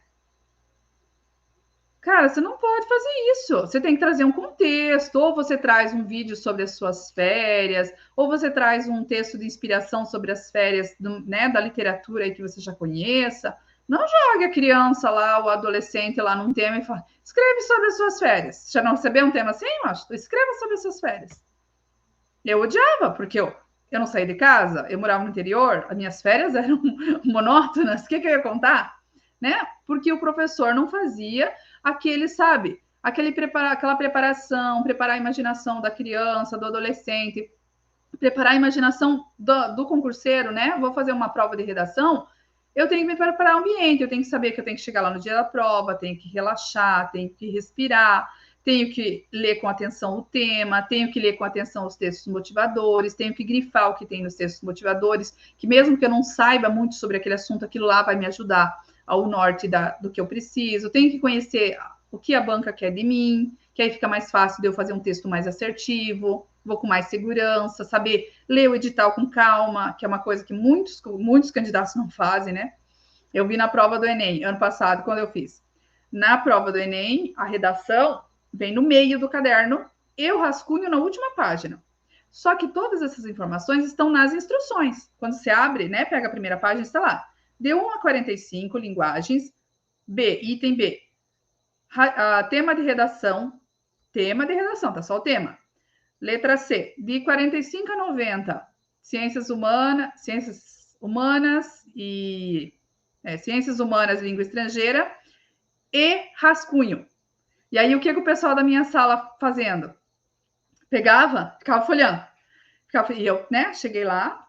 Cara, você não pode fazer isso. Você tem que trazer um contexto, ou você traz um vídeo sobre as suas férias, ou você traz um texto de inspiração sobre as férias, né, da literatura aí que você já conheça. Não jogue a criança lá, o adolescente lá num tema e fala, escreve sobre as suas férias. Já não recebeu um tema assim, macho? Escreva sobre as suas férias. Eu odiava, porque eu não saí de casa, eu morava no interior, as minhas férias eram monótonas. O que eu ia contar? Né? Porque o professor não fazia aquele, sabe, aquela preparação, preparar a imaginação da criança, do adolescente, preparar a imaginação do concurseiro, né? Vou fazer uma prova de redação, eu tenho que me preparar o ambiente, eu tenho que saber que eu tenho que chegar lá no dia da prova, tenho que relaxar, tenho que respirar, tenho que ler com atenção o tema, tenho que ler com atenção os textos motivadores, tenho que grifar o que tem nos textos motivadores, que mesmo que eu não saiba muito sobre aquele assunto, aquilo lá vai me ajudar ao norte do que eu preciso, tenho que conhecer o que a banca quer de mim, que aí fica mais fácil de eu fazer um texto mais assertivo, vou com mais segurança, saber ler o edital com calma, que é uma coisa que muitos candidatos não fazem, né? Eu vi na prova do Enem, ano passado, quando eu fiz. Na prova do Enem, a redação vem no meio do caderno, eu rascunho na última página. Só que todas essas informações estão nas instruções. Quando você abre, né, pega a primeira página, está lá. De 1 a 45 linguagens, B, item B. Tema de redação, tá só o tema. Letra C, de 45 a 90, ciências humanas e ciências humanas e língua estrangeira e rascunho. E aí, o que o pessoal da minha sala fazendo? Pegava, ficava folhando. E eu, né, cheguei lá,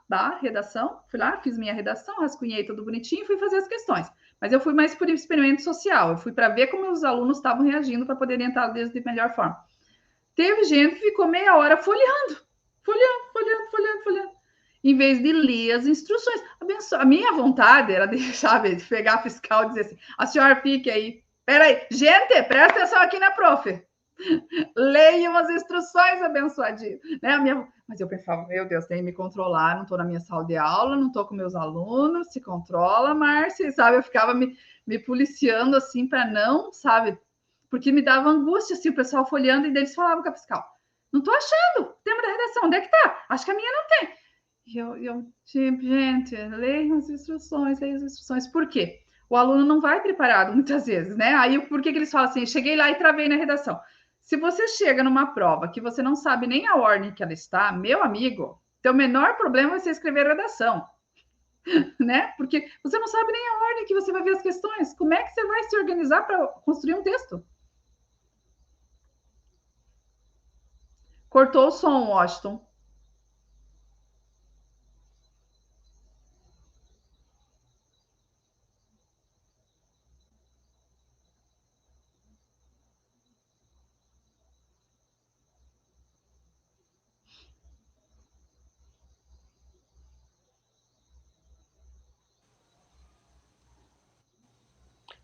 redação, fui lá, fiz minha redação, rascunhei tudo bonitinho e fui fazer as questões. Mas eu fui mais por experimento social, eu fui para ver como os alunos estavam reagindo para poder orientar eles de melhor forma. Teve gente que ficou meia hora folheando. Em vez de ler as instruções. A minha vontade era de, sabe, de pegar a fiscal e dizer assim, a senhora fique aí. Peraí, gente, presta atenção aqui na prof. Leiam as instruções, abençoadinho. Né? Mas eu pensava, meu Deus, tem que me controlar, não estou na minha sala de aula, não estou com meus alunos, se controla, Márcia, sabe? Eu ficava me policiando assim para não, sabe? Porque me dava angústia, assim, o pessoal folheando, e eles falavam com a fiscal, não estou achando o tema da redação, onde é que está? Acho que a minha não tem. E eu gente, leiam as instruções. Por quê? O aluno não vai preparado muitas vezes, né? Aí, por que eles falam assim, cheguei lá e travei na redação? Se você chega numa prova que você não sabe nem a ordem que ela está, meu amigo, teu menor problema vai ser escrever a redação, né? Porque você não sabe nem a ordem que você vai ver as questões. Como é que você vai se organizar para construir um texto? Cortou o som, Washington.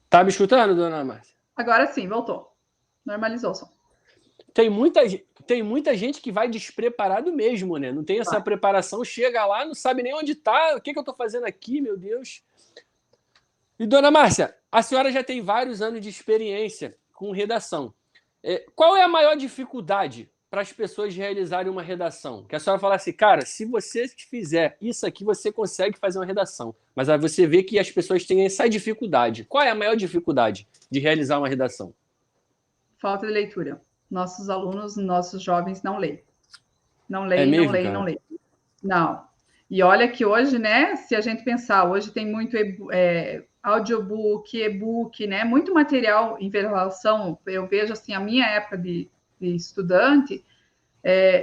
Tá me escutando, dona Márcia? Agora sim, voltou. Normalizou o som. Tem muita gente que vai despreparado mesmo, né? Não tem essa preparação, chega lá, não sabe nem onde tá, o que eu tô fazendo aqui, meu Deus. E, dona Márcia, a senhora já tem vários anos de experiência com redação. Qual é a maior dificuldade para as pessoas realizarem uma redação? Que a senhora fala assim, cara, se você fizer isso aqui, você consegue fazer uma redação. Mas aí você vê que as pessoas têm essa dificuldade. Qual é a maior dificuldade de realizar uma redação? Falta de leitura. Nossos alunos, nossos jovens não leem. Não leem. Não. E olha que hoje, né, se a gente pensar, hoje tem muito audiobook, e-book, né, muito material em relação, eu vejo assim, a minha época de estudante,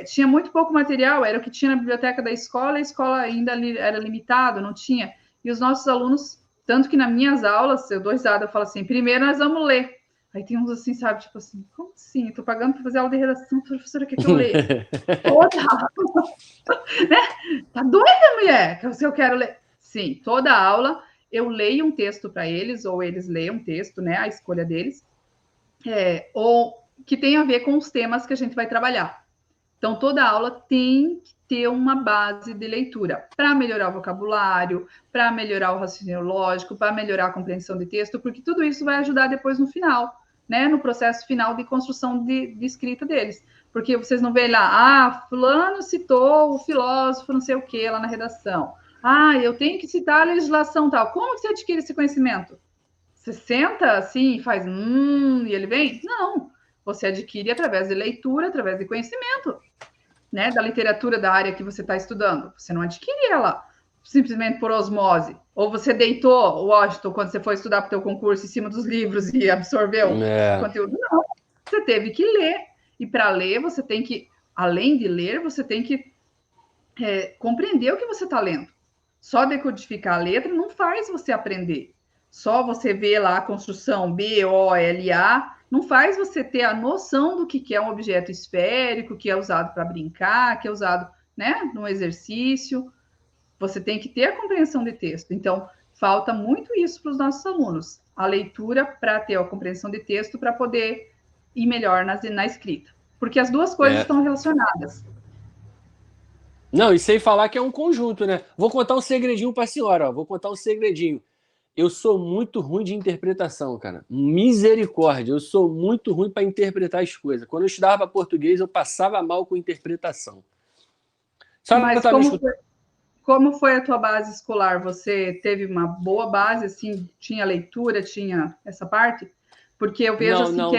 tinha muito pouco material, era o que tinha na biblioteca da escola, a escola ainda era limitada, não tinha. E os nossos alunos, tanto que nas minhas aulas, eu dou risada, eu falo assim, primeiro nós vamos ler. Aí tem uns assim, sabe, tipo assim, como assim? Eu tô pagando para fazer aula de redação, a professora quer que eu leia. Toda aula, né? Tá doida, mulher? Que eu quero ler. Sim, toda aula eu leio um texto para eles, ou eles leem um texto, né? A escolha deles, ou que tem a ver com os temas que a gente vai trabalhar. Então, toda aula tem que ter uma base de leitura para melhorar o vocabulário, para melhorar o raciocínio lógico, para melhorar a compreensão de texto, porque tudo isso vai ajudar depois no final, né? No processo final de construção de escrita deles. Porque vocês não veem lá, fulano citou o filósofo não sei o que lá na redação. Eu tenho que citar a legislação tal. Como que você adquire esse conhecimento? Você senta assim e faz, e ele vem? Não. Você adquire através de leitura, através de conhecimento, né? Da literatura da área que você está estudando. Você não adquire ela simplesmente por osmose. Ou você deitou o Washington quando você foi estudar para o teu concurso em cima dos livros e absorveu o conteúdo. Não. Você teve que ler. E para ler, você tem que, além de ler, você tem que compreender o que você está lendo. Só decodificar a letra não faz você aprender. Só você ver lá a construção B-O-L-A não faz você ter a noção do que é um objeto esférico, que é usado para brincar, que é usado, né, no exercício. Você tem que ter a compreensão de texto. Então, falta muito isso para os nossos alunos. A leitura para ter a compreensão de texto para poder ir melhor na escrita. Porque as duas coisas estão relacionadas. Não, e sem falar que é um conjunto, né? Vou contar um segredinho para a senhora, ó. Vou contar um segredinho. Eu sou muito ruim de interpretação, cara. Misericórdia, eu sou muito ruim para interpretar as coisas. Quando eu estudava para português, eu passava mal com interpretação. Mas como foi a tua base escolar? Você teve uma boa base, assim, tinha leitura, tinha essa parte? Porque eu vejo que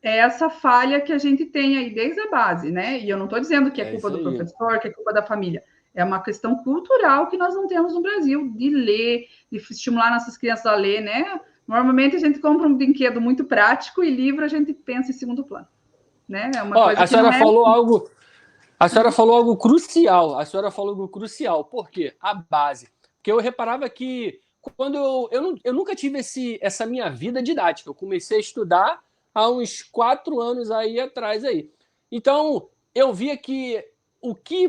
essa falha que a gente tem aí desde a base, né? E eu não estou dizendo que é culpa do professor, que é culpa da família. É uma questão cultural que nós não temos no Brasil, de ler, de estimular nossas crianças a ler, né? Normalmente a gente compra um brinquedo muito prático e livro a gente pensa em segundo plano, né? É uma coisa a senhora falou algo. A senhora falou algo crucial. A senhora falou algo crucial. Por quê? A base. Porque eu reparava que quando eu nunca tive essa minha vida didática. Eu comecei a estudar há uns 4 anos aí atrás aí. Então, eu via que o que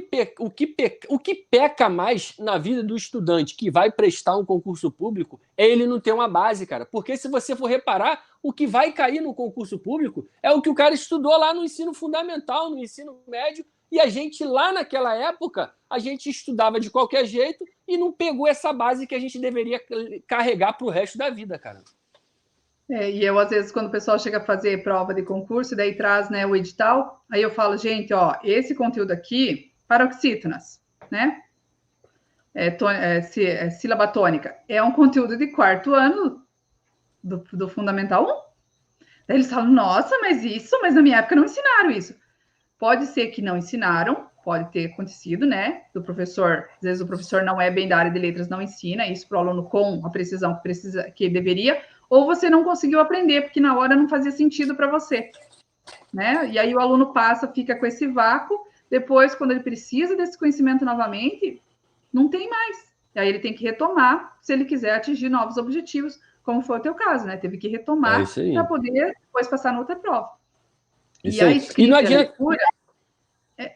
peca mais na vida do estudante que vai prestar um concurso público é ele não ter uma base, cara. Porque se você for reparar, o que vai cair no concurso público é o que o cara estudou lá no ensino fundamental, no ensino médio, e a gente lá naquela época, a gente estudava de qualquer jeito e não pegou essa base que a gente deveria carregar para o resto da vida, cara. E eu, às vezes, quando o pessoal chega a fazer prova de concurso, daí traz, né, o edital, aí eu falo, gente, ó, esse conteúdo aqui, paroxítonas, né, sílaba tônica, é um conteúdo de 4º ano do Fundamental 1. Daí eles falam, nossa, mas na minha época não ensinaram isso. Pode ser que não ensinaram, pode ter acontecido, né, do professor, às vezes o professor não é bem da área de letras, não ensina isso para o aluno com a precisão que deveria, ou você não conseguiu aprender, porque na hora não fazia sentido para você, né? E aí o aluno fica com esse vácuo, depois, quando ele precisa desse conhecimento novamente, não tem mais. E aí ele tem que retomar, se ele quiser atingir novos objetivos, como foi o teu caso, né? Teve que retomar para poder depois passar na outra prova. Isso e a escrita e não adianta... leitura...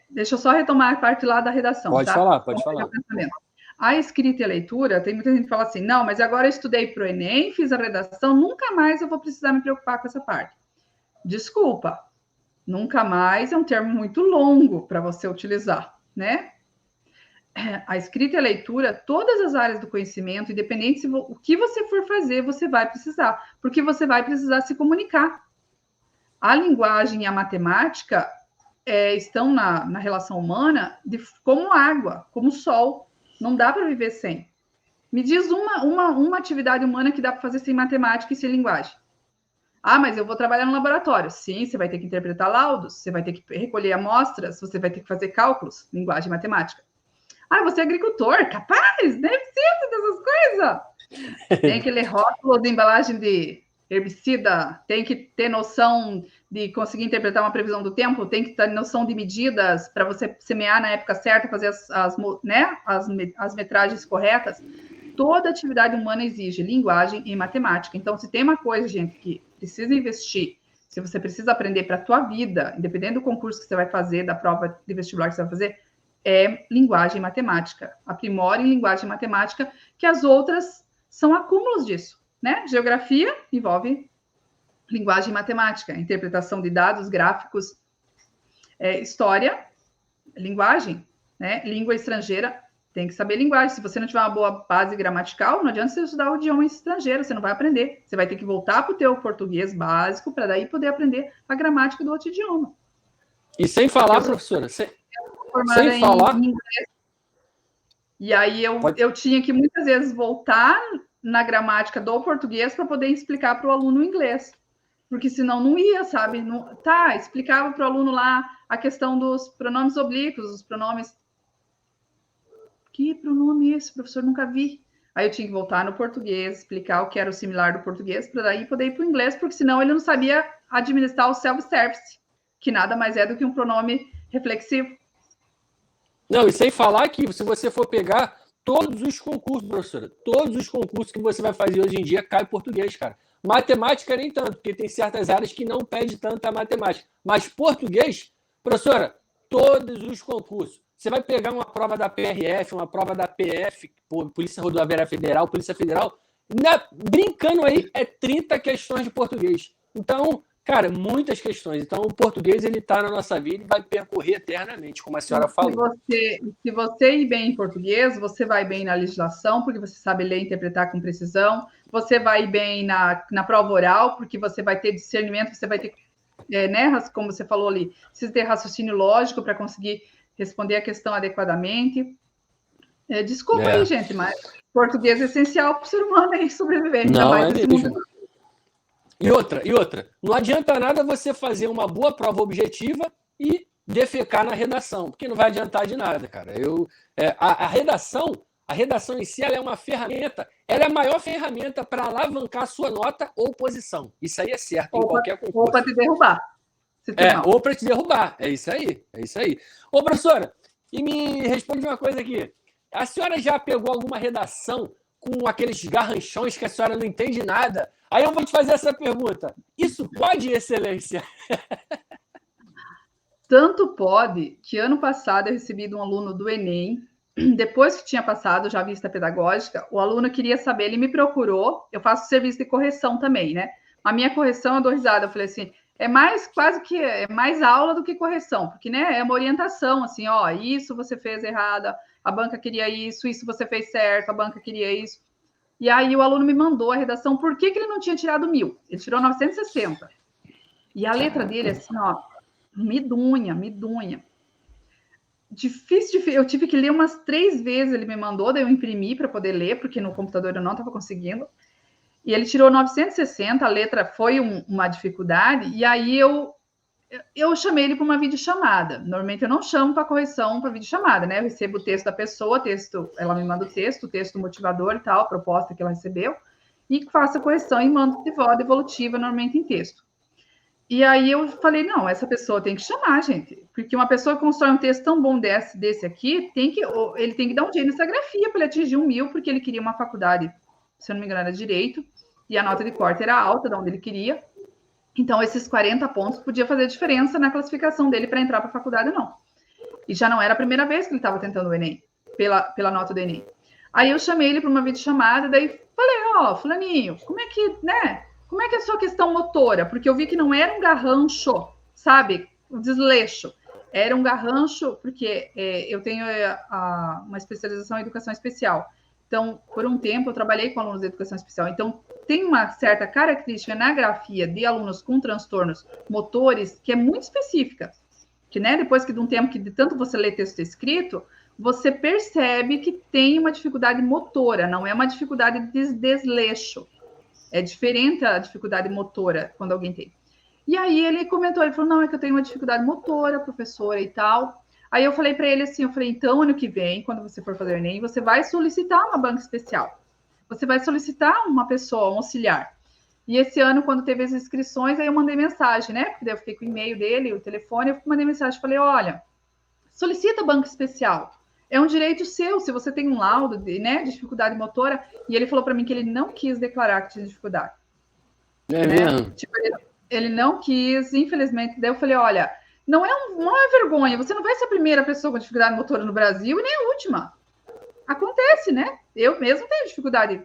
deixa eu só retomar a parte lá da redação, pode falar, pode falar. A escrita e a leitura, tem muita gente que fala assim, não, mas agora eu estudei para o Enem, fiz a redação, nunca mais eu vou precisar me preocupar com essa parte. Desculpa, nunca mais é um termo muito longo para você utilizar, né? A escrita e a leitura, todas as áreas do conhecimento, independente se o que você for fazer, você vai precisar, porque você vai precisar se comunicar. A linguagem e a matemática estão na relação humana como água, como sol. Não dá para viver sem. Me diz uma atividade humana que dá para fazer sem matemática e sem linguagem. Mas eu vou trabalhar no laboratório. Sim, você vai ter que interpretar laudos, você vai ter que recolher amostras, você vai ter que fazer cálculos, linguagem e matemática. Você é agricultor, capaz, nem precisa dessas coisas. Tem que ler rótulos de embalagem de herbicida, tem que ter noção de conseguir interpretar uma previsão do tempo, tem que ter noção de medidas para você semear na época certa, fazer as metragens corretas. toda atividade humana exige linguagem e matemática. Então, se tem uma coisa, gente, que precisa investir, se você precisa aprender para a tua vida, independente do concurso que você vai fazer, da prova de vestibular que você vai fazer, é linguagem e matemática. Aprimore em linguagem e matemática, que as outras são acúmulos disso, né? Geografia envolve linguagem e matemática, interpretação de dados, gráficos, história, linguagem, né? Língua estrangeira, tem que saber linguagem. Se você não tiver uma boa base gramatical, não adianta você estudar o idioma estrangeiro, você não vai aprender. Você vai ter que voltar para o teu português básico para daí poder aprender a gramática do outro idioma. E sem falar, professora, sem falar... Em inglês. E aí eu tinha que muitas vezes voltar na gramática do português para poder explicar para o aluno inglês. Porque senão não ia, sabe? Não, explicava para o aluno lá a questão dos pronomes oblíquos, os pronomes... Que pronome é esse, professor? Nunca vi. Aí eu tinha que voltar no português, explicar o que era o similar do português, para daí poder ir para o inglês, porque senão ele não sabia administrar o self-service, que nada mais é do que um pronome reflexivo. Não, e sem falar que se você for pegar todos os concursos, professora, todos os concursos que você vai fazer hoje em dia cai português, cara. Matemática nem tanto, porque tem certas áreas que não pede tanta matemática. Mas português, professora, todos os concursos. Você vai pegar uma prova da PRF, uma prova da PF, Polícia Rodoviária Federal, Polícia Federal, brincando aí, é 30 questões de português. Então, cara, muitas questões. Então, o português, ele está na nossa vida e vai percorrer eternamente, como a senhora falou. Se você ir bem em português, você vai bem na legislação, porque você sabe ler e interpretar com precisão. Você vai bem na prova oral, porque você vai ter discernimento, você vai ter, né, como você falou ali, precisa ter raciocínio lógico para conseguir responder a questão adequadamente. Desculpa aí, gente, mas português é essencial para o ser humano aí sobreviver. Não, E outra, não adianta nada você fazer uma boa prova objetiva e defecar na redação, porque não vai adiantar de nada, cara. A redação em si, ela é uma ferramenta, ela é a maior ferramenta para alavancar a sua nota ou posição. Isso aí é certo em qualquer concurso. Ou para te derrubar. Ou para te derrubar. É isso aí. Ô, professora, e me responde uma coisa aqui. A senhora já pegou alguma redação com aqueles garranchões que a senhora não entende nada? Aí eu vou te fazer essa pergunta. Isso pode, excelência? Tanto pode que ano passado eu recebi de um aluno do Enem, depois que tinha passado já a vista pedagógica, o aluno queria saber, ele me procurou, eu faço serviço de correção também, né? A minha correção, eu dou risada, eu falei assim, é mais aula do que correção, porque, né, é uma orientação, assim, ó, isso você fez errado, a banca queria isso você fez certo, a banca queria isso. E aí o aluno me mandou a redação, por que ele não tinha tirado 1000? Ele tirou 960. E a letra dele, assim, ó, medonha. Difícil, eu tive que ler umas 3 vezes, ele me mandou, daí eu imprimi para poder ler, porque no computador eu não estava conseguindo. E ele tirou 960, a letra foi uma dificuldade, e aí eu chamei ele para uma videochamada. Normalmente eu não chamo para correção para videochamada, né? Eu recebo o texto da pessoa, ela me manda o texto motivador e tal, a proposta que ela recebeu, e faço a correção e mando de volta devolutiva, normalmente em texto. E aí eu falei, não, essa pessoa tem que chamar, gente, porque uma pessoa que constrói um texto tão bom desse aqui, ele tem que dar um jeito nessa grafia para ele atingir 1000, porque ele queria uma faculdade, se eu não me engano, era direito, e a nota de corte era alta, de onde ele queria. Então, esses 40 pontos podia fazer diferença na classificação dele para entrar para a faculdade, não. E já não era a primeira vez que ele estava tentando o Enem, pela nota do Enem. Aí eu chamei ele para uma videochamada, daí falei, ó, fulaninho, como é que é a sua questão motora? Porque eu vi que não era um garrancho, sabe? O desleixo. Era um garrancho, porque eu tenho uma especialização em educação especial. Então, por um tempo, eu trabalhei com alunos de educação especial. Então, tem uma certa característica na grafia de alunos com transtornos motores que é muito específica. Que, né, depois de um tempo que de tanto você lê texto escrito, você percebe que tem uma dificuldade motora, não é uma dificuldade de desleixo. É diferente a dificuldade motora quando alguém tem. E aí ele comentou, ele falou, não, é que eu tenho uma dificuldade motora, professora, e tal. Aí eu falei para ele assim, então, ano que vem, quando você for fazer o Enem, você vai solicitar uma banca especial. Você vai solicitar uma pessoa, um auxiliar. E esse ano, quando teve as inscrições, aí eu mandei mensagem, né? Porque daí eu fiquei com o e-mail dele, o telefone, eu mandei mensagem, falei, olha, solicita banca especial. é um direito seu, se você tem um laudo de dificuldade motora, e ele falou para mim que ele não quis declarar que tinha dificuldade. É mesmo? Tipo, ele não quis, infelizmente. Daí eu falei, olha, não é vergonha, você não vai ser a primeira pessoa com dificuldade motora no Brasil e nem a última. Acontece, né? Eu mesmo tenho dificuldade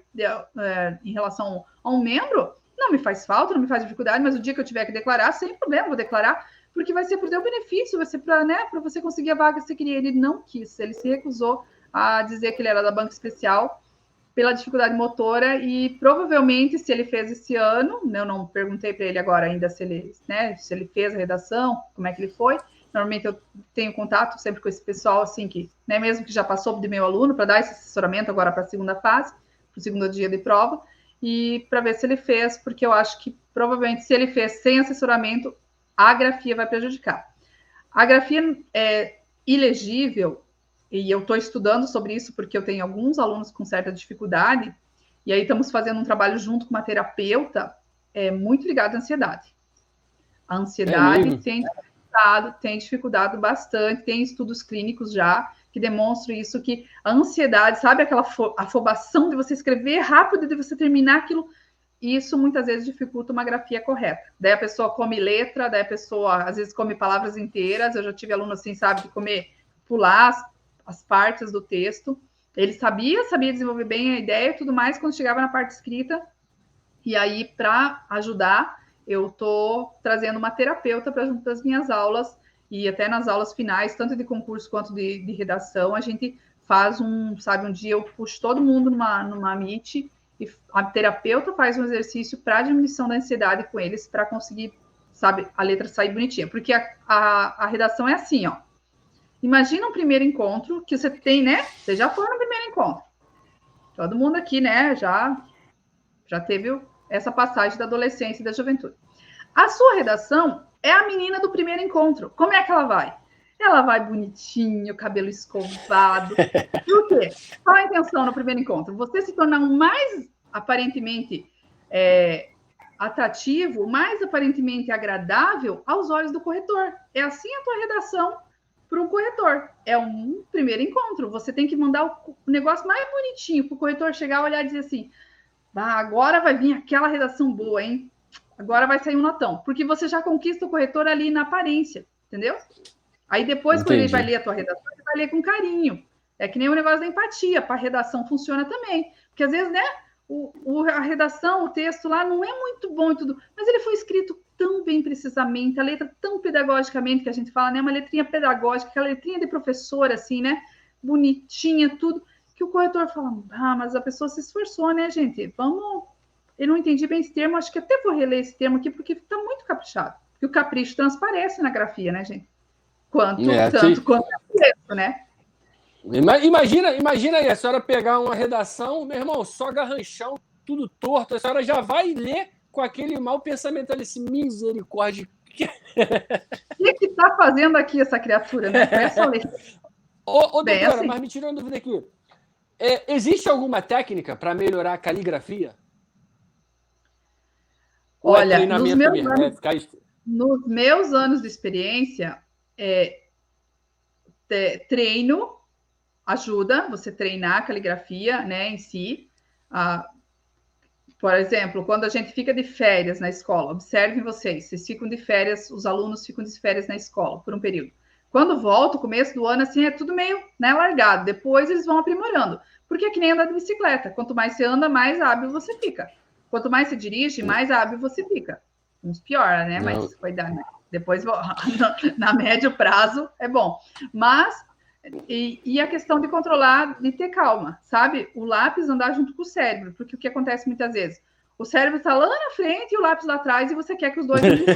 em relação a um membro, não me faz falta, não me faz dificuldade, mas o dia que eu tiver que declarar, sem problema, vou declarar, porque vai ser para o teu benefício, vai ser para você conseguir a vaga que você queria. Ele não quis, ele se recusou a dizer que ele era da banca especial pela dificuldade motora, e provavelmente, se ele fez esse ano, eu não perguntei para ele agora ainda se ele fez a redação, como é que ele foi. Normalmente eu tenho contato sempre com esse pessoal, assim, que, mesmo que já passou de meu aluno, para dar esse assessoramento agora para a segunda fase, para o segundo dia de prova, e para ver se ele fez, porque eu acho que provavelmente, se ele fez sem assessoramento, a grafia vai prejudicar. A grafia é ilegível, e eu estou estudando sobre isso porque eu tenho alguns alunos com certa dificuldade, e aí estamos fazendo um trabalho junto com uma terapeuta muito ligado à ansiedade. A ansiedade tem dificuldade bastante, tem estudos clínicos já que demonstram isso, que a ansiedade, sabe aquela afobação de você escrever rápido e de você terminar aquilo, isso muitas vezes dificulta uma grafia correta. Daí a pessoa come letra, daí a pessoa às vezes come palavras inteiras. Eu já tive aluno assim, sabe, de pular as partes do texto. Ele sabia desenvolver bem a ideia e tudo mais, quando chegava na parte escrita. E aí, para ajudar, eu estou trazendo uma terapeuta para junto das minhas aulas, e até nas aulas finais, tanto de concurso quanto de redação, a gente faz um dia eu puxo todo mundo numa Meet, e a terapeuta faz um exercício para diminuição da ansiedade com eles, para conseguir, a letra sair bonitinha. Porque a redação é assim, ó. Imagina um primeiro encontro que você tem, Você já foi no primeiro encontro. Todo mundo aqui, já teve essa passagem da adolescência e da juventude. A sua redação é a menina do primeiro encontro. Como é que ela vai? Ela vai bonitinho, cabelo escovado. Por quê? Qual a intenção no primeiro encontro? Você se tornar o mais aparentemente atrativo, mais aparentemente agradável aos olhos do corretor. É assim a tua redação para um corretor. É um primeiro encontro. Você tem que mandar o negócio mais bonitinho para o corretor chegar, olhar e dizer assim, agora vai vir aquela redação boa, hein? Agora vai sair um notão. Porque você já conquista o corretor ali na aparência, entendeu? Aí depois, quando ele vai ler a tua redação, ele vai ler com carinho. É que nem o negócio da empatia. Para a redação funciona também. Porque às vezes, a redação, o texto lá não é muito bom e tudo, mas ele foi escrito tão bem precisamente, a letra tão pedagogicamente, que a gente fala, uma letrinha pedagógica, aquela letrinha de professor, assim, bonitinha, tudo, que o corretor fala, mas a pessoa se esforçou, gente? Eu não entendi bem esse termo, acho que até vou reler esse termo aqui, porque está muito caprichado. Porque o capricho transparece na grafia, gente? Quanto é o texto, Imagina aí, a senhora pegar uma redação, meu irmão, só garranchão, tudo torto, a senhora já vai ler com aquele mau pensamento ali, assim, misericórdia. O que está fazendo aqui essa criatura, Essa letra. Doutora, assim. Mas me tirou uma dúvida aqui. Existe alguma técnica para melhorar a caligrafia? Olha, nos meus anos de experiência, treino ajuda você treinar a caligrafia, em si. Por exemplo, quando a gente fica de férias na escola, observem vocês ficam de férias, os alunos ficam de férias na escola por um período. Quando volta, o começo do ano, assim, é tudo meio largado. Depois eles vão aprimorando. Porque é que nem andar de bicicleta. Quanto mais você anda, mais hábil você fica. Quanto mais você dirige, mais hábil você fica. Uns piora, Mas cuidado, Depois, na médio prazo, é bom. Mas, e a questão de controlar, de ter calma, sabe? O lápis andar junto com o cérebro. Porque o que acontece muitas vezes? O cérebro está lá na frente e o lápis lá atrás, e você quer que os dois andem juntos.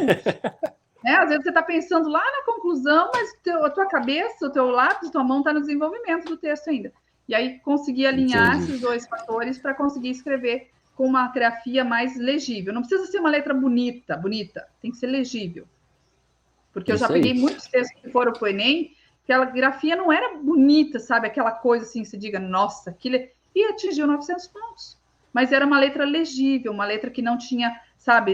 Às vezes você está pensando lá na conclusão, mas a tua cabeça, o teu lápis, a tua mão está no desenvolvimento do texto ainda. E aí conseguir alinhar esses dois fatores para conseguir escrever com uma grafia mais legível. Não precisa ser uma letra bonita, tem que ser legível. Porque eu já peguei muitos textos que foram para o Enem, que a grafia não era bonita, sabe? Aquela coisa assim, você diga, nossa, aquilo... E atingiu 900 pontos. Mas era uma letra legível, uma letra que não tinha,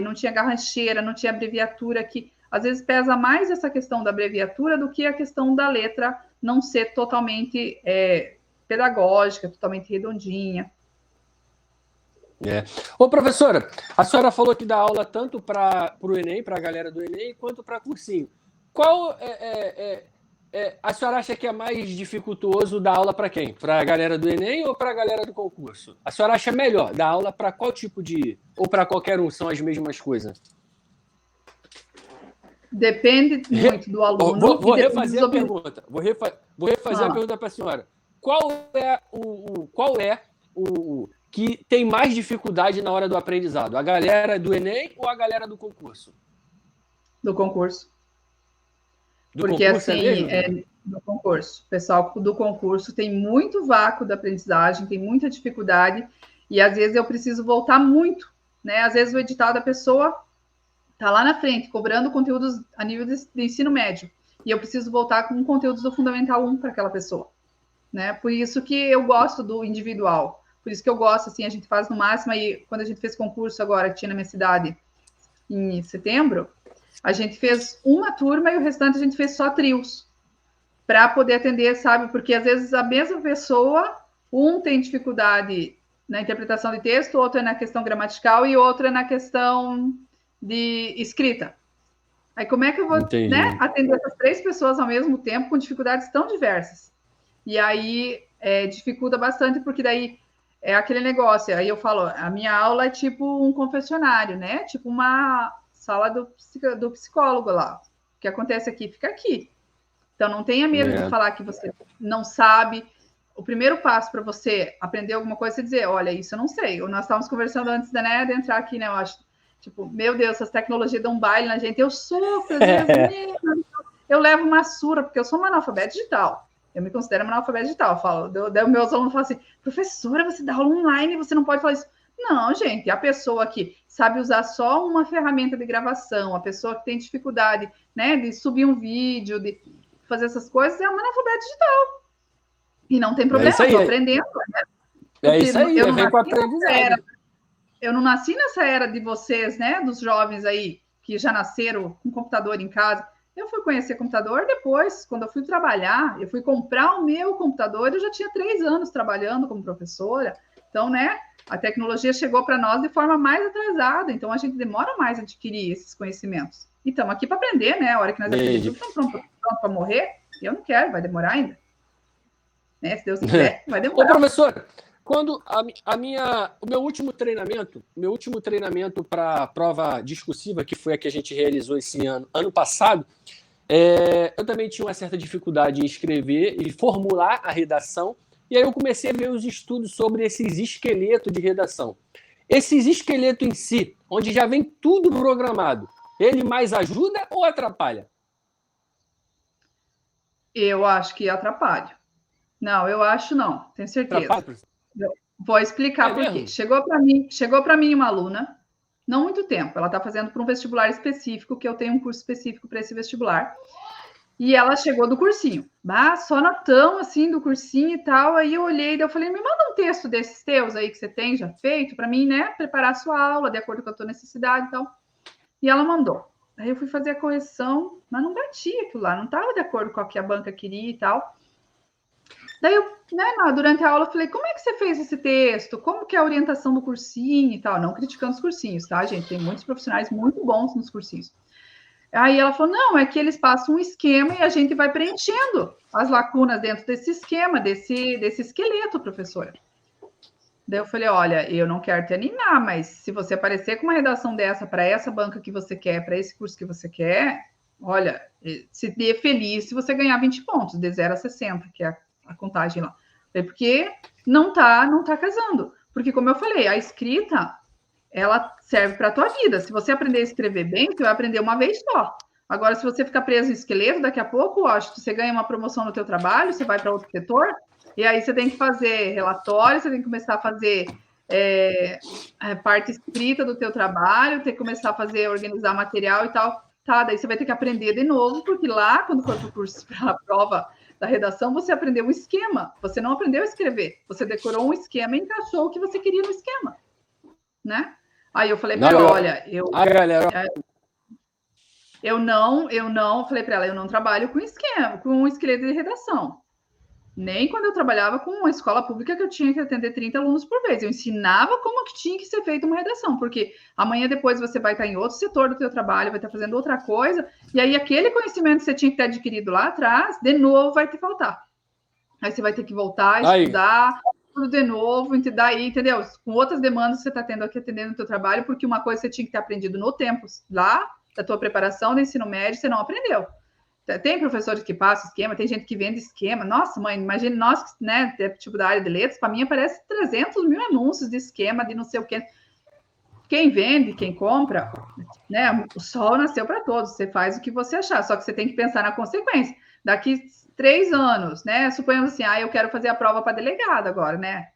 não tinha garrancheira, não tinha abreviatura, que às vezes pesa mais essa questão da abreviatura do que a questão da letra não ser totalmente pedagógica, totalmente redondinha. Ô, professora, a senhora falou que dá aula tanto para o Enem, para a galera do Enem, quanto para cursinho. Qual a senhora acha que é mais dificultoso dar aula para quem? Para a galera do Enem ou para a galera do concurso? A senhora acha melhor dar aula para qual tipo de... ou para qualquer um, são as mesmas coisas? Depende muito do aluno. Vou refazer a pergunta. Vou refazer a pergunta para a senhora. Qual é o que tem mais dificuldade na hora do aprendizado? A galera do Enem ou a galera do concurso? Do concurso. Porque assim, do concurso. O pessoal do concurso tem muito vácuo da aprendizagem, tem muita dificuldade, e às vezes eu preciso voltar muito, né? Às vezes o edital da pessoa está lá na frente, cobrando conteúdos a nível de ensino médio, e eu preciso voltar com conteúdos do Fundamental 1 para aquela pessoa, né? Por isso que eu gosto do individual, por isso que eu gosto, assim, a gente faz no máximo, aí quando a gente fez concurso agora, que tinha na minha cidade, em setembro, a gente fez uma turma e o restante a gente fez só trios, para poder atender, sabe? Porque às vezes a mesma pessoa, um tem dificuldade na interpretação de texto, outro é na questão gramatical e outro é na questão de escrita. Aí como é que eu vou, né, atender essas 3 pessoas ao mesmo tempo com dificuldades tão diversas? E aí dificulta bastante, porque daí é aquele negócio, aí eu falo, a minha aula é tipo um confessionário, né? Tipo uma sala do psicólogo lá. O que acontece aqui, fica aqui. Então, não tenha medo de falar que você não sabe. O primeiro passo para você aprender alguma coisa é dizer, olha, isso eu não sei. Nós estávamos conversando antes de entrar aqui, né? Eu acho, tipo, meu Deus, essas tecnologias dão um baile na gente. Eu sofro, às vezes, eu levo uma surra, porque eu sou uma analfabeta digital. Eu me considero uma analfabeta digital. Eu falo, daí meus alunos falam assim, professora, você dá aula online, você não pode falar isso. Não, gente, a pessoa que sabe usar só uma ferramenta de gravação, a pessoa que tem dificuldade, né, de subir um vídeo, de fazer essas coisas, é uma analfabeta digital. E não tem problema, estou aprendendo. Né? É isso aí, vem com a aprendizagem. Eu não nasci nessa era de vocês, né, dos jovens aí, que já nasceram com computador em casa. Eu fui conhecer computador depois, quando eu fui trabalhar, eu fui comprar o meu computador, eu já tinha 3 anos trabalhando como professora. Então, né, a tecnologia chegou para nós de forma mais atrasada, então a gente demora mais a adquirir esses conhecimentos. E estamos aqui para aprender, né? A hora que nós aprendemos, estamos prontos para morrer. Eu não quero, vai demorar ainda. Né? Se Deus quiser, vai demorar. Ô, professor, quando o meu último treinamento para a prova discursiva, que foi a que a gente realizou esse ano passado, eu também tinha uma certa dificuldade em escrever e formular a redação. E aí eu comecei a ver os estudos sobre esses esqueletos de redação. Esses esqueletos em si, onde já vem tudo programado, ele mais ajuda ou atrapalha? Eu acho que atrapalha. Não, eu acho não, tenho certeza. Vou explicar por quê. Chegou para mim uma aluna, não muito tempo, ela está fazendo para um vestibular específico, que eu tenho um curso específico para esse vestibular. E ela chegou do cursinho, só notão, assim, do cursinho e tal. Aí eu olhei e eu falei, me manda um texto desses teus aí que você tem já feito para mim, né? Preparar a sua aula de acordo com a tua necessidade e tal. E ela mandou. Aí eu fui fazer a correção, mas não batia aquilo lá, não estava de acordo com o que a banca queria e tal. Daí eu, né, durante a aula, eu falei, como é que você fez esse texto? Como que é a orientação do cursinho e tal? Não criticando os cursinhos, tá, gente? Tem muitos profissionais muito bons nos cursinhos. Aí ela falou, não, é que eles passam um esquema e a gente vai preenchendo as lacunas dentro desse esquema, desse esqueleto, professora. Daí eu falei, olha, eu não quero te animar, mas se você aparecer com uma redação dessa para essa banca que você quer, para esse curso que você quer, olha, se dê feliz se você ganhar 20 pontos, de 0 a 60, que é a contagem lá. Porque não tá casando. Porque, como eu falei, a escrita, ela serve para a tua vida. Se você aprender a escrever bem, você vai aprender uma vez só. Agora, se você ficar preso em esqueleto, daqui a pouco, acho que você ganha uma promoção no teu trabalho, você vai para outro setor, e aí você tem que fazer relatório, você tem que começar a fazer a parte escrita do teu trabalho, tem que começar a organizar material e tal. Tá, daí você vai ter que aprender de novo, porque lá, quando for para o curso, para a prova da redação, você aprendeu um esquema. Você não aprendeu a escrever. Você decorou um esquema e encaixou o que você queria no esquema. Né? Aí eu falei para ela, olha, galera... Eu não falei para ela, eu não trabalho com esquema, com esqueleto de redação. Nem quando eu trabalhava com uma escola pública que eu tinha que atender 30 alunos por vez. Eu ensinava como que tinha que ser feita uma redação, porque amanhã depois você vai estar em outro setor do teu trabalho, vai estar fazendo outra coisa, e aí aquele conhecimento que você tinha que ter adquirido lá atrás, de novo vai te faltar. Aí você vai ter que voltar a estudar tudo de novo, daí, entendeu? Com outras demandas que você está tendo aqui atendendo no teu trabalho, porque uma coisa você tinha que ter aprendido no tempo lá, da tua preparação do ensino médio, você não aprendeu. Tem professores que passam esquema, tem gente que vende esquema. Nossa, mãe, imagine nós, né, tipo da área de letras, para mim aparece 300 mil anúncios de esquema, de não sei o quê. Quem vende, quem compra, né, o sol nasceu para todos, você faz o que você achar, só que você tem que pensar na consequência. Daqui 3 anos, né, suponhamos assim, eu quero fazer a prova para delegado agora, né?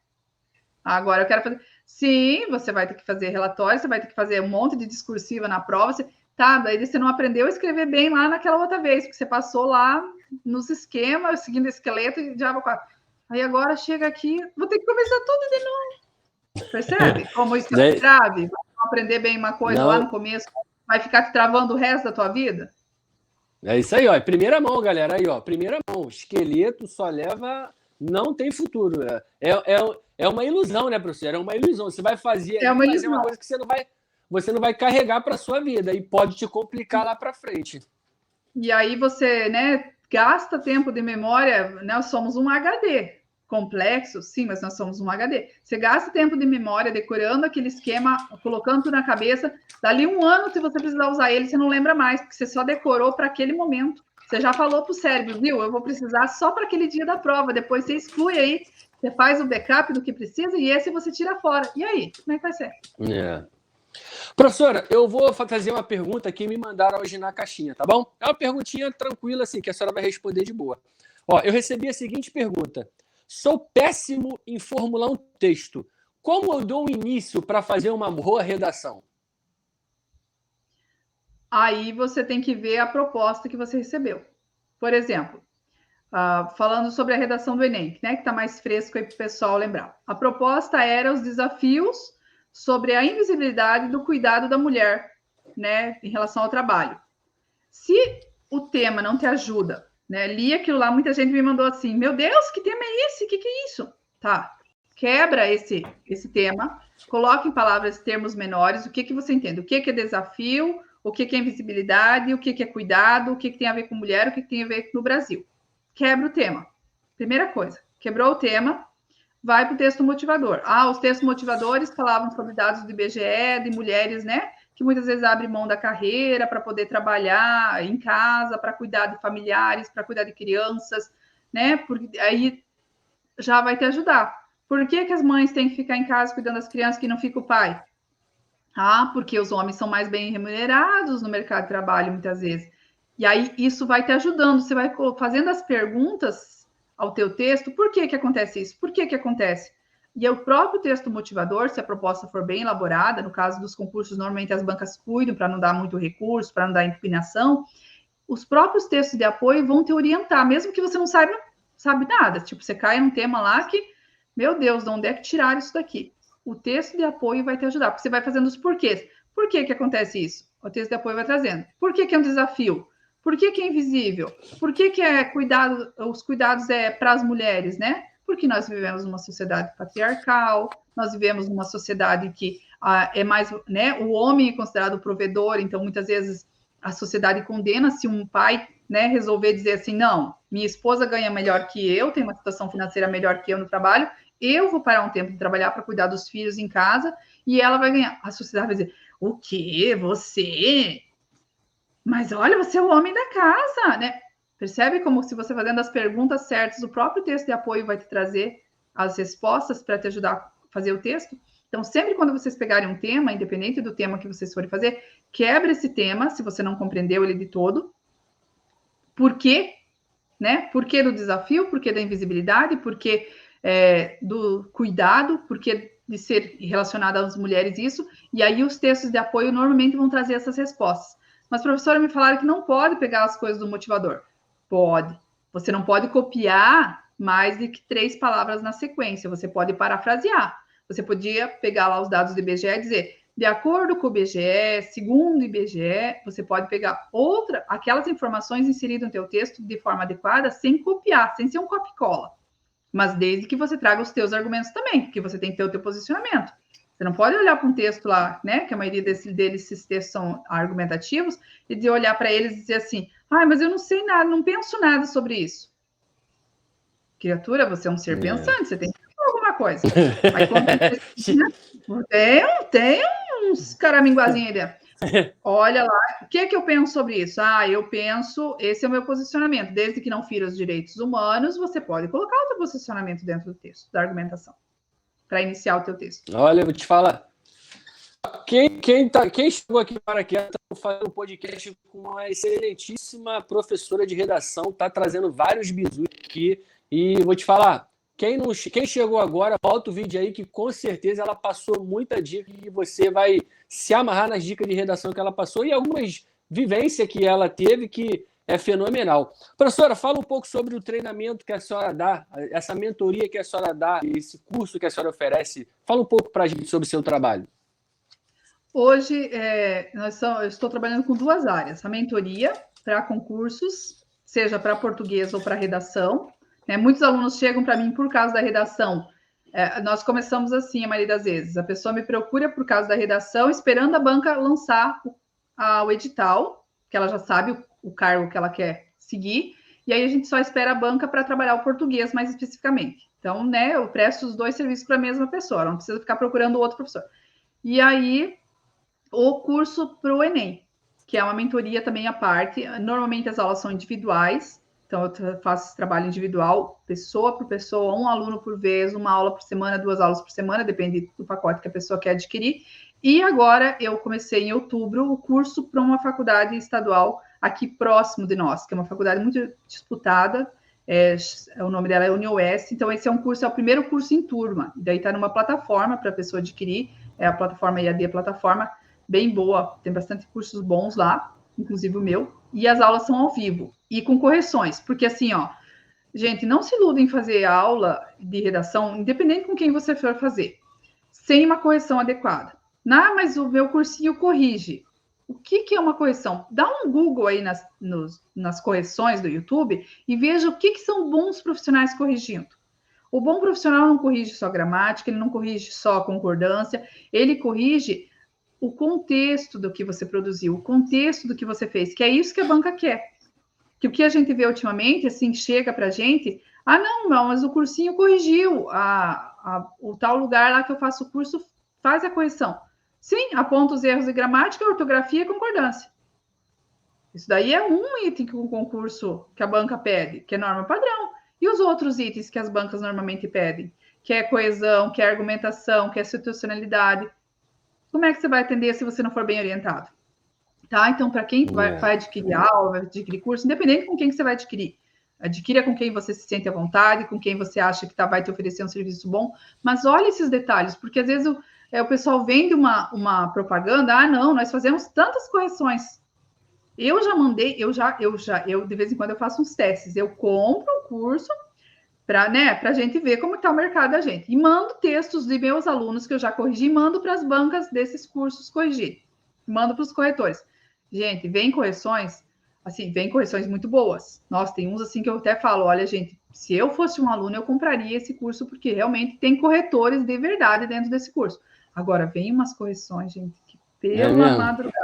Agora eu quero fazer... Sim, você vai ter que fazer relatório, você vai ter que fazer um monte de discursiva na prova, tá, daí você não aprendeu a escrever bem lá naquela outra vez, porque você passou lá nos esquemas, seguindo esqueleto e Java 4. Aí agora chega aqui, vou ter que começar tudo de novo. Percebe? Como isso é grave? Vai não aprender bem uma coisa lá no começo, vai ficar te travando o resto da tua vida? É isso aí, ó. Primeira mão, galera. Aí, ó. Primeira mão. Esqueleto só leva... Não tem futuro. É uma ilusão, né, professor? É uma ilusão. Você vai fazer uma coisa que você não vai carregar para sua vida e pode te complicar lá para frente. E aí você, né, gasta tempo de memória. Nós somos um HD complexo, sim, mas nós somos um HD. Você gasta tempo de memória decorando aquele esquema, colocando tudo na cabeça. Dali um ano, se você precisar usar ele, você não lembra mais, porque você só decorou para aquele momento. Você já falou para o cérebro, viu? Eu vou precisar só para aquele dia da prova. Depois você exclui aí, você faz o backup do que precisa e esse você tira fora. E aí, como é que vai ser? Professora, eu vou fazer uma pergunta que me mandaram hoje na caixinha, tá bom? É uma perguntinha tranquila, assim, que a senhora vai responder de boa. Ó, eu recebi a seguinte pergunta. Sou péssimo em formular um texto. Como eu dou um início para fazer uma boa redação? Aí você tem que ver a proposta que você recebeu. Por exemplo, falando sobre a redação do Enem, né, que está mais fresco aí para o pessoal lembrar. A proposta era os desafios sobre a invisibilidade do cuidado da mulher, né, em relação ao trabalho. Se o tema não te ajuda, né, li aquilo lá, muita gente me mandou assim, meu Deus, que tema é esse? O que é isso? Tá, quebra esse tema, coloca em palavras, termos menores, o que você entende? O que é desafio? O que é invisibilidade? O que é cuidado? O que tem a ver com mulher? O que tem a ver no Brasil? Quebra o tema. Primeira coisa, quebrou o tema, vai para o texto motivador. Os textos motivadores falavam sobre dados do IBGE, de mulheres, né, que muitas vezes abrem mão da carreira para poder trabalhar em casa, para cuidar de familiares, para cuidar de crianças, né, porque aí já vai te ajudar. Por que as mães têm que ficar em casa cuidando das crianças que não fica o pai? Porque os homens são mais bem remunerados no mercado de trabalho, muitas vezes. E aí, isso vai te ajudando. Você vai fazendo as perguntas ao teu texto. Por que acontece isso? Por que acontece? E o próprio texto motivador, se a proposta for bem elaborada, no caso dos concursos, normalmente as bancas cuidam para não dar muito recurso, para não dar impugnação, os próprios textos de apoio vão te orientar, mesmo que você não sabe nada. Tipo, você cai num tema lá que, meu Deus, de onde é que tiraram isso daqui? O texto de apoio vai te ajudar, porque você vai fazendo os porquês. Por que acontece isso? O texto de apoio vai trazendo. Por que é um desafio? Por que é invisível? Por que é cuidado, os cuidados para as mulheres, né? Porque nós vivemos numa sociedade patriarcal, nós vivemos numa sociedade que é mais, né? O homem é considerado o provedor, então muitas vezes a sociedade condena se um pai, né, resolver dizer assim, não, minha esposa ganha melhor que eu, tem uma situação financeira melhor que eu no trabalho, eu vou parar um tempo de trabalhar para cuidar dos filhos em casa e ela vai ganhar. A sociedade vai dizer, o quê? Você? Mas olha, você é o homem da casa, né? Percebe como se você fazendo as perguntas certas, o próprio texto de apoio vai te trazer as respostas para te ajudar a fazer o texto? Então, sempre quando vocês pegarem um tema, independente do tema que vocês forem fazer, quebra esse tema, se você não compreendeu ele de todo. Por quê? Né? Por que do desafio? Por que da invisibilidade? Por que do cuidado? Por que de ser relacionado às mulheres isso? E aí os textos de apoio normalmente vão trazer essas respostas. Mas, professora, me falaram que não pode pegar as coisas do motivador. Pode. Você não pode copiar mais de que 3 palavras na sequência. Você pode parafrasear. Você podia pegar lá os dados do IBGE e dizer, De acordo com o IBGE, segundo o IBGE, você pode pegar aquelas informações inseridas no teu texto de forma adequada, sem copiar, sem ser um copy-cola. Mas desde que você traga os teus argumentos também, porque você tem que ter o teu posicionamento. Você não pode olhar para um texto lá, né? Que a maioria deles, esses textos são argumentativos, e de olhar para eles e dizer assim, mas eu não sei nada, não penso nada sobre isso. Criatura, você é um ser pensante, você tem que fazer alguma coisa. Aí quando tem uns caraminguazinhos aí dentro. Olha lá, o que eu penso sobre isso? Eu penso, esse é o meu posicionamento. Desde que não fira os direitos humanos, você pode colocar o teu posicionamento dentro do texto, da argumentação, para iniciar o teu texto. Olha, eu vou te falar. Quem chegou aqui para aqui, está fazendo um podcast com uma excelentíssima professora de redação, está trazendo vários bizus aqui, e vou te falar, quem chegou agora, volta o vídeo aí, que com certeza ela passou muita dica e você vai se amarrar nas dicas de redação que ela passou e algumas vivências que ela teve que é fenomenal. Professora, fala um pouco sobre o treinamento que a senhora dá, essa mentoria que a senhora dá, esse curso que a senhora oferece. Fala um pouco para a gente sobre o seu trabalho. Hoje, eu estou trabalhando com 2 áreas. A mentoria para concursos, seja para português ou para redação. Muitos alunos chegam para mim por causa da redação. Nós começamos assim, a maioria das vezes. A pessoa me procura por causa da redação, esperando a banca lançar o edital, que ela já sabe o cargo que ela quer seguir, e aí a gente só espera a banca para trabalhar o português mais especificamente. Então, eu presto os 2 serviços para a mesma pessoa, não precisa ficar procurando outro professor. E aí, o curso para o Enem, que é uma mentoria também à parte. Normalmente as aulas são individuais, então eu faço esse trabalho individual, pessoa por pessoa, um aluno por vez, uma aula por semana, 2 aulas por semana, depende do pacote que a pessoa quer adquirir. E agora eu comecei em outubro o curso para uma faculdade estadual aqui próximo de nós, que é uma faculdade muito disputada, o nome dela é UniOeste, então esse é o primeiro curso em turma, daí está numa plataforma para a pessoa adquirir, é a plataforma EAD, plataforma bem boa, tem bastante cursos bons lá, inclusive o meu, e as aulas são ao vivo, e com correções, porque assim, gente, não se iludem em fazer aula de redação, independente com quem você for fazer, sem uma correção adequada. Mas o meu cursinho corrige. O que é uma correção? Dá um Google aí nas correções do YouTube e veja o que são bons profissionais corrigindo. O bom profissional não corrige só gramática, ele não corrige só concordância, ele corrige o contexto do que você produziu, o contexto do que você fez, que é isso que a banca quer. Que o que a gente vê ultimamente, assim, chega para a gente, não, mas o cursinho corrigiu, o tal lugar lá que eu faço o curso faz a correção. Sim, aponta os erros de gramática, ortografia e concordância. Isso daí é um item que o concurso, que a banca pede, que é norma padrão. E os outros itens que as bancas normalmente pedem, que é coesão, que é argumentação, que é situacionalidade. Como é que você vai atender se você não for bem orientado? Tá? Então, para quem vai adquirir aula, vai adquirir curso, independente com quem que você vai adquirir, adquira com quem você se sente à vontade, com quem você acha que vai te oferecer um serviço bom, mas olhe esses detalhes, porque às vezes o pessoal vende uma propaganda, não, nós fazemos tantas correções. Eu já mandei, eu de vez em quando eu faço uns testes, eu compro um curso para a gente ver como está o mercado da gente. E mando textos de meus alunos que eu já corrigi, mando para as bancas desses cursos corrigir. Mando para os corretores. Gente, vem correções muito boas. Nossa, tem uns assim que eu até falo, olha, gente, se eu fosse um aluno, eu compraria esse curso, porque realmente tem corretores de verdade dentro desse curso. Agora, vem umas correções, gente, que pela madrugada.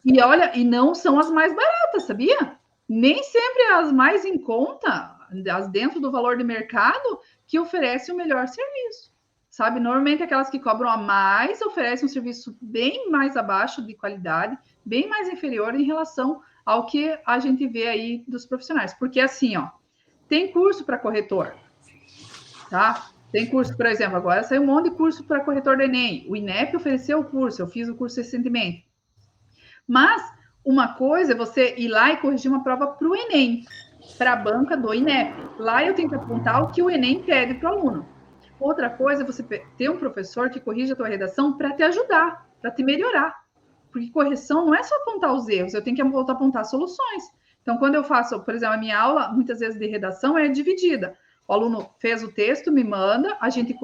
E olha, e não são as mais baratas, sabia? Nem sempre as mais em conta, as dentro do valor de mercado, que oferecem o melhor serviço. Sabe? Normalmente aquelas que cobram a mais oferecem um serviço bem mais abaixo de qualidade, bem mais inferior em relação ao que a gente vê aí dos profissionais. Porque assim, tem curso para corretor, tá? Tem curso, por exemplo, agora saiu um monte de curso para corretor do Enem. O INEP ofereceu o curso, eu fiz o curso recentemente. Mas uma coisa é você ir lá e corrigir uma prova para o Enem, para a banca do INEP. Lá eu tenho que apontar o que o Enem pede para o aluno. Outra coisa é você ter um professor que corrija a tua redação para te ajudar, para te melhorar. Porque correção não é só apontar os erros, eu tenho que voltar a apontar soluções. Então, quando eu faço, por exemplo, a minha aula, muitas vezes de redação, é dividida. O aluno fez o texto, me manda,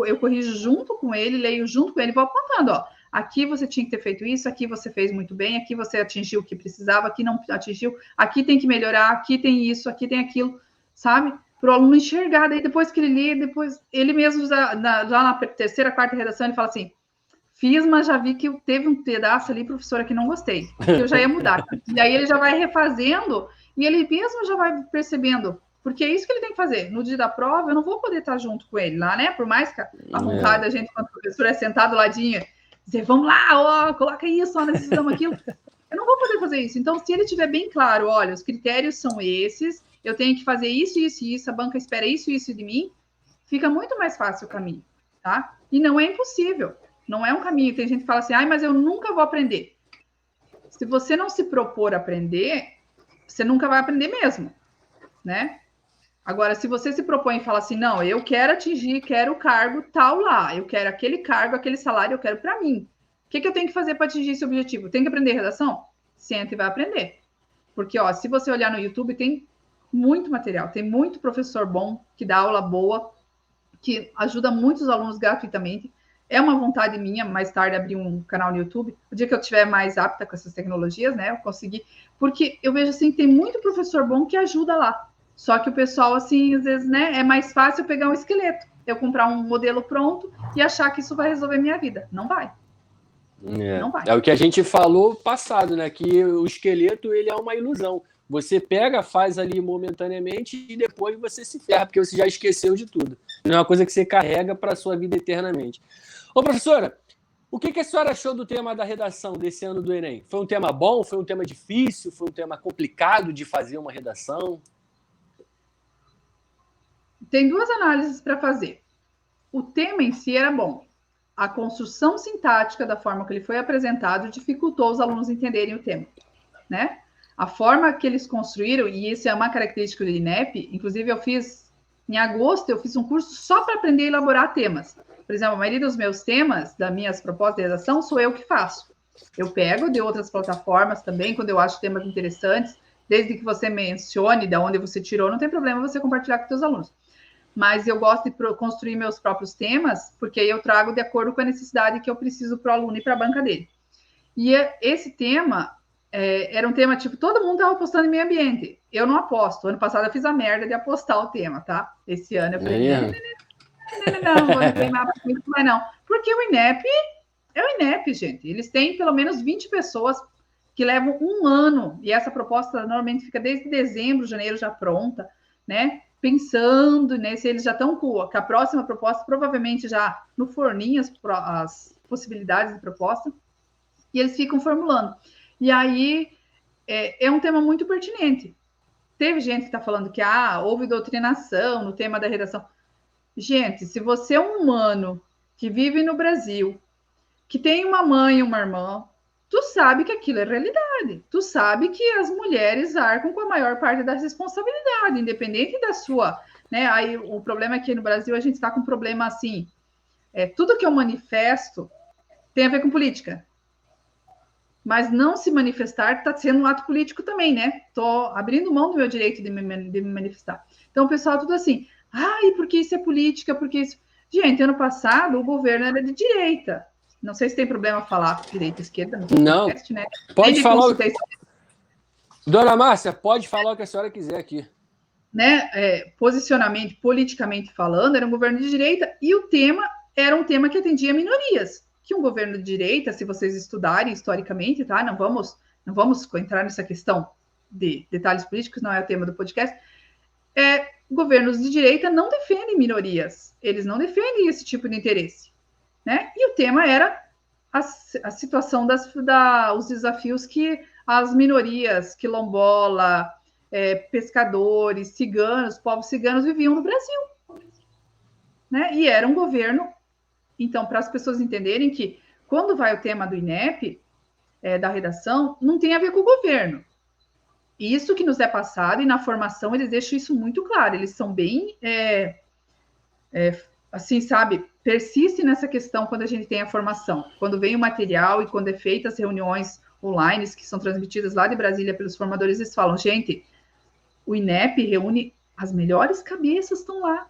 eu corrijo junto com ele, leio junto com ele, vou apontando, ó. Aqui você tinha que ter feito isso, aqui você fez muito bem, aqui você atingiu o que precisava, aqui não atingiu, aqui tem que melhorar, aqui tem isso, aqui tem aquilo, sabe? Para o aluno enxergar, daí depois que ele lê, depois ele mesmo, já na terceira, quarta redação, ele fala assim, fiz, mas já vi que teve um pedaço ali, professora, que não gostei, que eu já ia mudar. E aí ele já vai refazendo, e ele mesmo já vai percebendo, porque é isso que ele tem que fazer. No dia da prova, eu não vou poder estar junto com ele lá, né? Por mais que a vontade da gente, quando o professor é sentado ladinho, dizer, vamos lá, ó, coloca isso, ó, necessitamos aquilo. Eu não vou poder fazer isso. Então, se ele tiver bem claro, olha, os critérios são esses, eu tenho que fazer isso, isso e isso, a banca espera isso e isso de mim, fica muito mais fácil o caminho, tá? E não é impossível. Não é um caminho. Tem gente que fala assim, ai, mas eu nunca vou aprender. Se você não se propor a aprender, você nunca vai aprender mesmo, né? Agora, se você se propõe e fala assim, não, eu quero atingir, quero o cargo tal lá, eu quero aquele cargo, aquele salário, eu quero para mim. O que eu tenho que fazer para atingir esse objetivo? Tem que aprender redação? Senta e vai aprender. Porque, ó, se você olhar no YouTube, tem muito material, tem muito professor bom, que dá aula boa, que ajuda muitos alunos gratuitamente. É uma vontade minha, mais tarde, abrir um canal no YouTube. O dia que eu estiver mais apta com essas tecnologias, né, eu conseguir. Porque eu vejo, assim, que tem muito professor bom que ajuda lá. Só que o pessoal, assim, às vezes, né, é mais fácil pegar um esqueleto, eu comprar um modelo pronto e achar que isso vai resolver minha vida. Não vai. Não vai. É o que a gente falou passado, né? Que o esqueleto, ele é uma ilusão. Você pega, faz ali momentaneamente e depois você se ferra, porque você já esqueceu de tudo. Não é uma coisa que você carrega para a sua vida eternamente. Ô, professora, o que a senhora achou do tema da redação desse ano do Enem? Foi um tema bom? Foi um tema difícil? Foi um tema complicado de fazer uma redação? Tem duas análises para fazer. O tema em si era bom. A construção sintática da forma que ele foi apresentado dificultou os alunos entenderem o tema, né? A forma que eles construíram, e isso é uma característica do INEP, inclusive em agosto, eu fiz um curso só para aprender a elaborar temas. Por exemplo, a maioria dos meus temas, das minhas propostas de redação, sou eu que faço. Eu pego de outras plataformas também, quando eu acho temas interessantes, desde que você mencione de onde você tirou, não tem problema você compartilhar com seus alunos. Mas eu gosto de construir meus próprios temas, porque aí eu trago de acordo com a necessidade que eu preciso para o aluno e para a banca dele. E esse tema era um tema, tipo, todo mundo estava apostando em meio ambiente. Eu não aposto. Ano passado eu fiz a merda de apostar o tema, tá? Esse ano eu falei, não vou queimar muito, mas não. Porque o INEP é o INEP, gente. Eles têm pelo menos 20 pessoas que levam um ano, e essa proposta normalmente fica desde dezembro, janeiro já pronta, né? Pensando, né, se eles já estão com a próxima proposta, provavelmente já no forninho as possibilidades de proposta, e eles ficam formulando. E aí é um tema muito pertinente. Teve gente que está falando que houve doutrinação no tema da redação. Gente, se você é um humano que vive no Brasil, que tem uma mãe e uma irmã, tu sabe que aquilo é realidade. Tu sabe que as mulheres arcam com a maior parte da responsabilidade, independente da sua, né? Aí o problema é que no Brasil a gente está com um problema assim, tudo que eu manifesto tem a ver com política. Mas não se manifestar está sendo um ato político também, né? Estou abrindo mão do meu direito de me manifestar. Então o pessoal tudo assim, e por que isso é política? Porque isso... Gente, ano passado o governo era de direita. Não sei se tem problema falar direita e esquerda no podcast, né? Pode falar. Dona Márcia, pode falar o que a senhora quiser aqui. Né? Posicionamento, politicamente falando, era um governo de direita e o tema era um tema que atendia minorias. Que um governo de direita, se vocês estudarem historicamente, tá? Não vamos entrar nessa questão de detalhes políticos, não é o tema do podcast. Governos de direita não defendem minorias. Eles não defendem esse tipo de interesse. Né? E o tema era a situação os desafios que as minorias quilombola, pescadores, ciganos, povos ciganos viviam no Brasil. Né? E era um governo, então, para as pessoas entenderem que quando vai o tema do INEP, da redação, não tem a ver com o governo. Isso que nos é passado, e na formação eles deixam isso muito claro, eles são bem, assim, sabe, persiste nessa questão quando a gente tem a formação, quando vem o material e quando é feita as reuniões online que são transmitidas lá de Brasília pelos formadores, eles falam, gente, o INEP reúne as melhores cabeças, estão lá,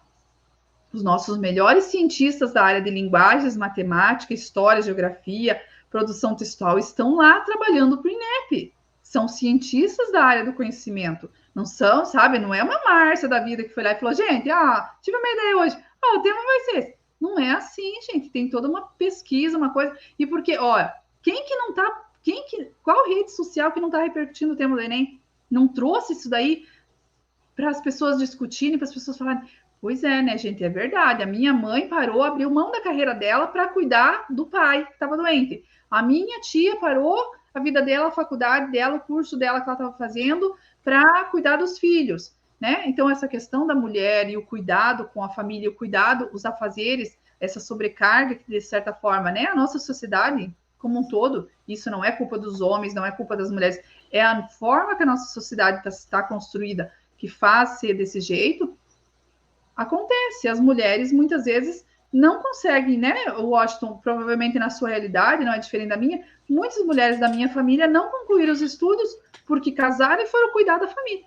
Os nossos melhores cientistas da área de linguagens, matemática, história, geografia, produção textual estão lá trabalhando para o INEP. São cientistas da área do conhecimento. Não são, sabe? Não é uma Márcia da vida que foi lá e falou, gente, tive uma ideia hoje. O tema vai ser esse. Não é assim, gente. Tem toda uma pesquisa, uma coisa. E porque, olha, qual rede social que não está repercutindo o tema do Enem? Não trouxe isso daí para as pessoas discutirem, para as pessoas falarem, pois é, né, gente, é verdade. A minha mãe parou, abriu mão da carreira dela para cuidar do pai que estava doente. A minha tia parou a vida dela, a faculdade dela, o curso dela que ela estava fazendo para cuidar dos filhos, né? Então, essa questão da mulher e o cuidado com a família, o cuidado, os afazeres, essa sobrecarga que, de certa forma, né, a nossa sociedade como um todo, isso não é culpa dos homens, não é culpa das mulheres, é a forma que a nossa sociedade está construída, que faz ser desse jeito, acontece. As mulheres, muitas vezes, não conseguem, né? O Washington, provavelmente na sua realidade, não é diferente da minha, muitas mulheres da minha família não concluíram os estudos porque casaram e foram cuidar da família.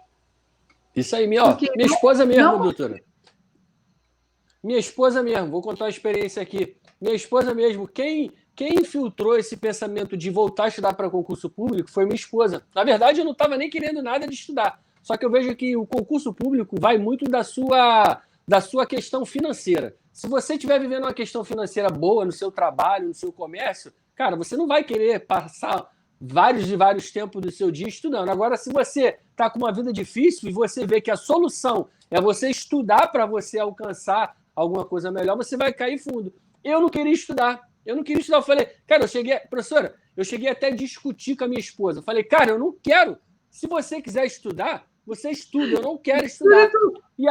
Isso aí, minha esposa mesmo, doutora. Minha esposa mesmo, vou contar uma experiência aqui. Minha esposa mesmo, quem infiltrou esse pensamento de voltar a estudar para concurso público foi minha esposa. Na verdade, eu não estava nem querendo nada de estudar. Só que eu vejo que o concurso público vai muito da sua questão financeira. Se você estiver vivendo uma questão financeira boa no seu trabalho, no seu comércio, cara, você não vai querer passar vários tempos do seu dia estudando. Agora, se você está com uma vida difícil e você vê que a solução é você estudar para você alcançar alguma coisa melhor, você vai cair fundo. Eu não queria estudar. Eu falei, cara, professora, eu cheguei até a discutir com a minha esposa. Eu falei, cara, eu não quero. Se você quiser estudar, você estuda. Eu não quero estudar. E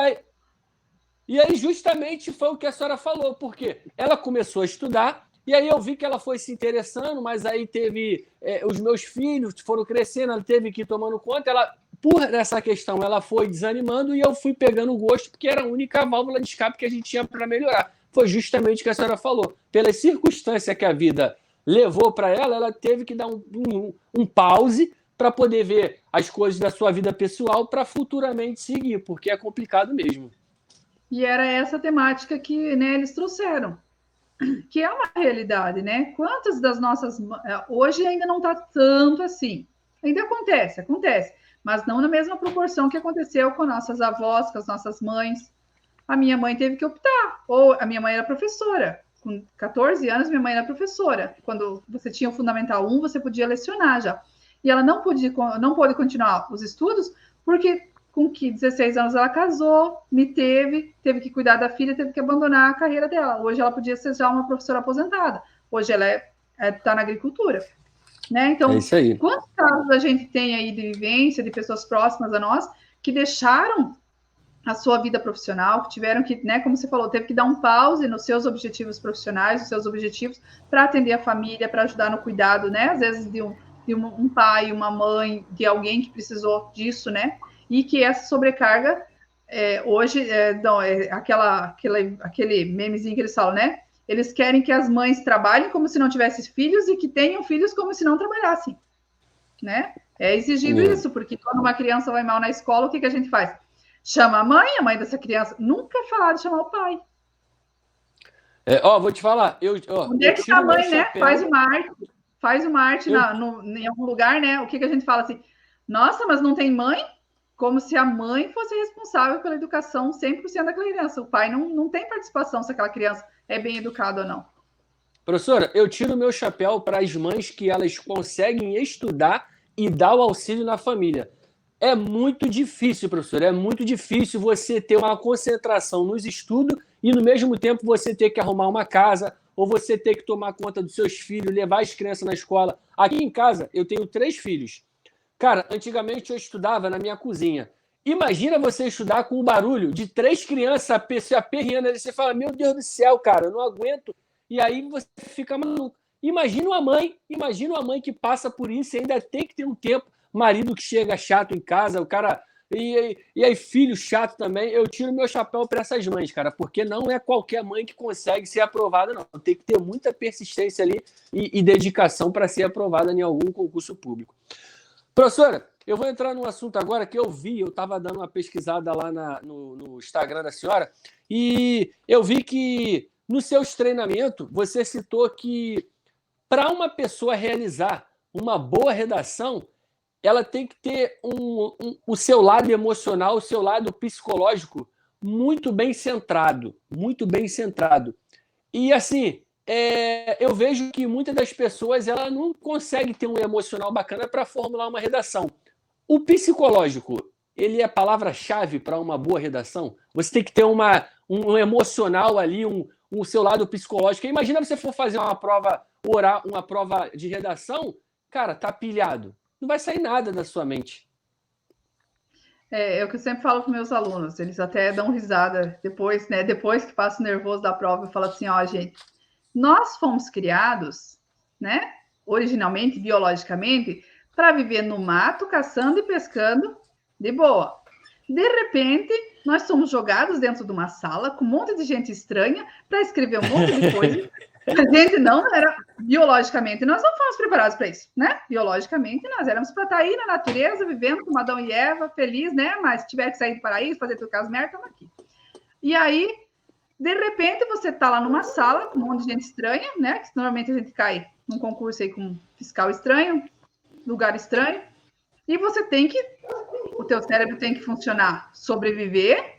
aí, justamente foi o que a senhora falou, porque ela começou a estudar, e aí eu vi que ela foi se interessando, mas aí teve os meus filhos foram crescendo, ela teve que ir tomando conta, por essa questão, ela foi desanimando e eu fui pegando gosto, porque era a única válvula de escape que a gente tinha para melhorar. Foi justamente o que a senhora falou. Pela circunstância que a vida levou para ela, ela teve que dar um pause para poder ver as coisas da sua vida pessoal para futuramente seguir, porque é complicado mesmo. E era essa temática que, né, eles trouxeram, que é uma realidade, né? Quantas das nossas... Hoje ainda não está tanto assim. Ainda acontece, mas não na mesma proporção que aconteceu com nossas avós, com as nossas mães. A minha mãe teve que optar, ou a minha mãe era professora. Com 14 anos, minha mãe era professora. Quando você tinha o Fundamental 1, você podia lecionar já. E ela não pôde continuar os estudos, porque com 16 anos ela casou, teve que cuidar da filha, teve que abandonar a carreira dela. Hoje ela podia ser já uma professora aposentada. Hoje ela está na agricultura. Né? Então, quantos casos a gente tem aí de vivência, de pessoas próximas a nós, que deixaram a sua vida profissional, que tiveram que, né, como você falou, teve que dar um pause nos seus objetivos profissionais, nos seus objetivos, para atender a família, para ajudar no cuidado, né? Às vezes de um pai, uma mãe, de alguém que precisou disso, né? E que essa sobrecarga, hoje, aquele memezinho que eles falam, né? Eles querem que as mães trabalhem como se não tivessem filhos e que tenham filhos como se não trabalhassem, né? É exigido isso, porque quando uma criança vai mal na escola, o que a gente faz? Chama a mãe dessa criança. Nunca é falado de chamar o pai. Vou te falar. Onde é que tá a mãe, né? Faz uma arte em algum lugar, né? O que a gente fala assim? Nossa, mas não tem mãe? Como se a mãe fosse responsável pela educação 100% da criança. O pai não tem participação se aquela criança é bem educada ou não. Professora, eu tiro o meu chapéu para as mães que elas conseguem estudar e dar o auxílio na família. É muito difícil, professor, é muito difícil você ter uma concentração nos estudos e, no mesmo tempo, você ter que arrumar uma casa ou você ter que tomar conta dos seus filhos, levar as crianças na escola. Aqui em casa, eu tenho 3 filhos. Cara, antigamente eu estudava na minha cozinha. Imagina você estudar com o barulho de 3 crianças se aperreando ali. Você fala, meu Deus do céu, cara, eu não aguento. E aí você fica maluco. Imagina uma mãe que passa por isso e ainda tem que ter um tempo. Marido que chega chato em casa, o cara... E aí, filho chato também. Eu tiro meu chapéu para essas mães, cara, porque não é qualquer mãe que consegue ser aprovada, não. Tem que ter muita persistência ali e dedicação para ser aprovada em algum concurso público. Professora, eu vou entrar num assunto agora que eu estava dando uma pesquisada lá no Instagram da senhora, e eu vi que nos seus treinamentos você citou que para uma pessoa realizar uma boa redação, ela tem que ter o seu lado emocional, o seu lado psicológico muito bem centrado, muito bem centrado. E assim, eu vejo que muitas das pessoas ela não consegue ter um emocional bacana para formular uma redação. O psicológico, ele é a palavra-chave para uma boa redação? Você tem que ter um emocional ali, um seu lado psicológico. Imagina você for fazer uma prova oral, uma prova de redação, cara, tá pilhado. Não vai sair nada da sua mente. É o que eu sempre falo para meus alunos, eles até dão risada depois, né? Depois que passa o nervoso da prova, eu falo assim, ó, gente, nós fomos criados, né? Originalmente, biologicamente, para viver no mato, caçando e pescando de boa. De repente, nós somos jogados dentro de uma sala com um monte de gente estranha para escrever um monte de coisa. A gente não era, biologicamente, nós não fomos preparados para isso, né? Biologicamente, nós éramos para estar aí na natureza, vivendo como Adão e Eva, feliz, né? Mas se tiver que sair do paraíso, fazer tudo as merdas, estamos aqui. E aí, de repente, você está lá numa sala com um monte de gente estranha, né? Que normalmente a gente cai num concurso aí com fiscal estranho, lugar estranho, e você tem que, o teu cérebro tem que funcionar, sobreviver,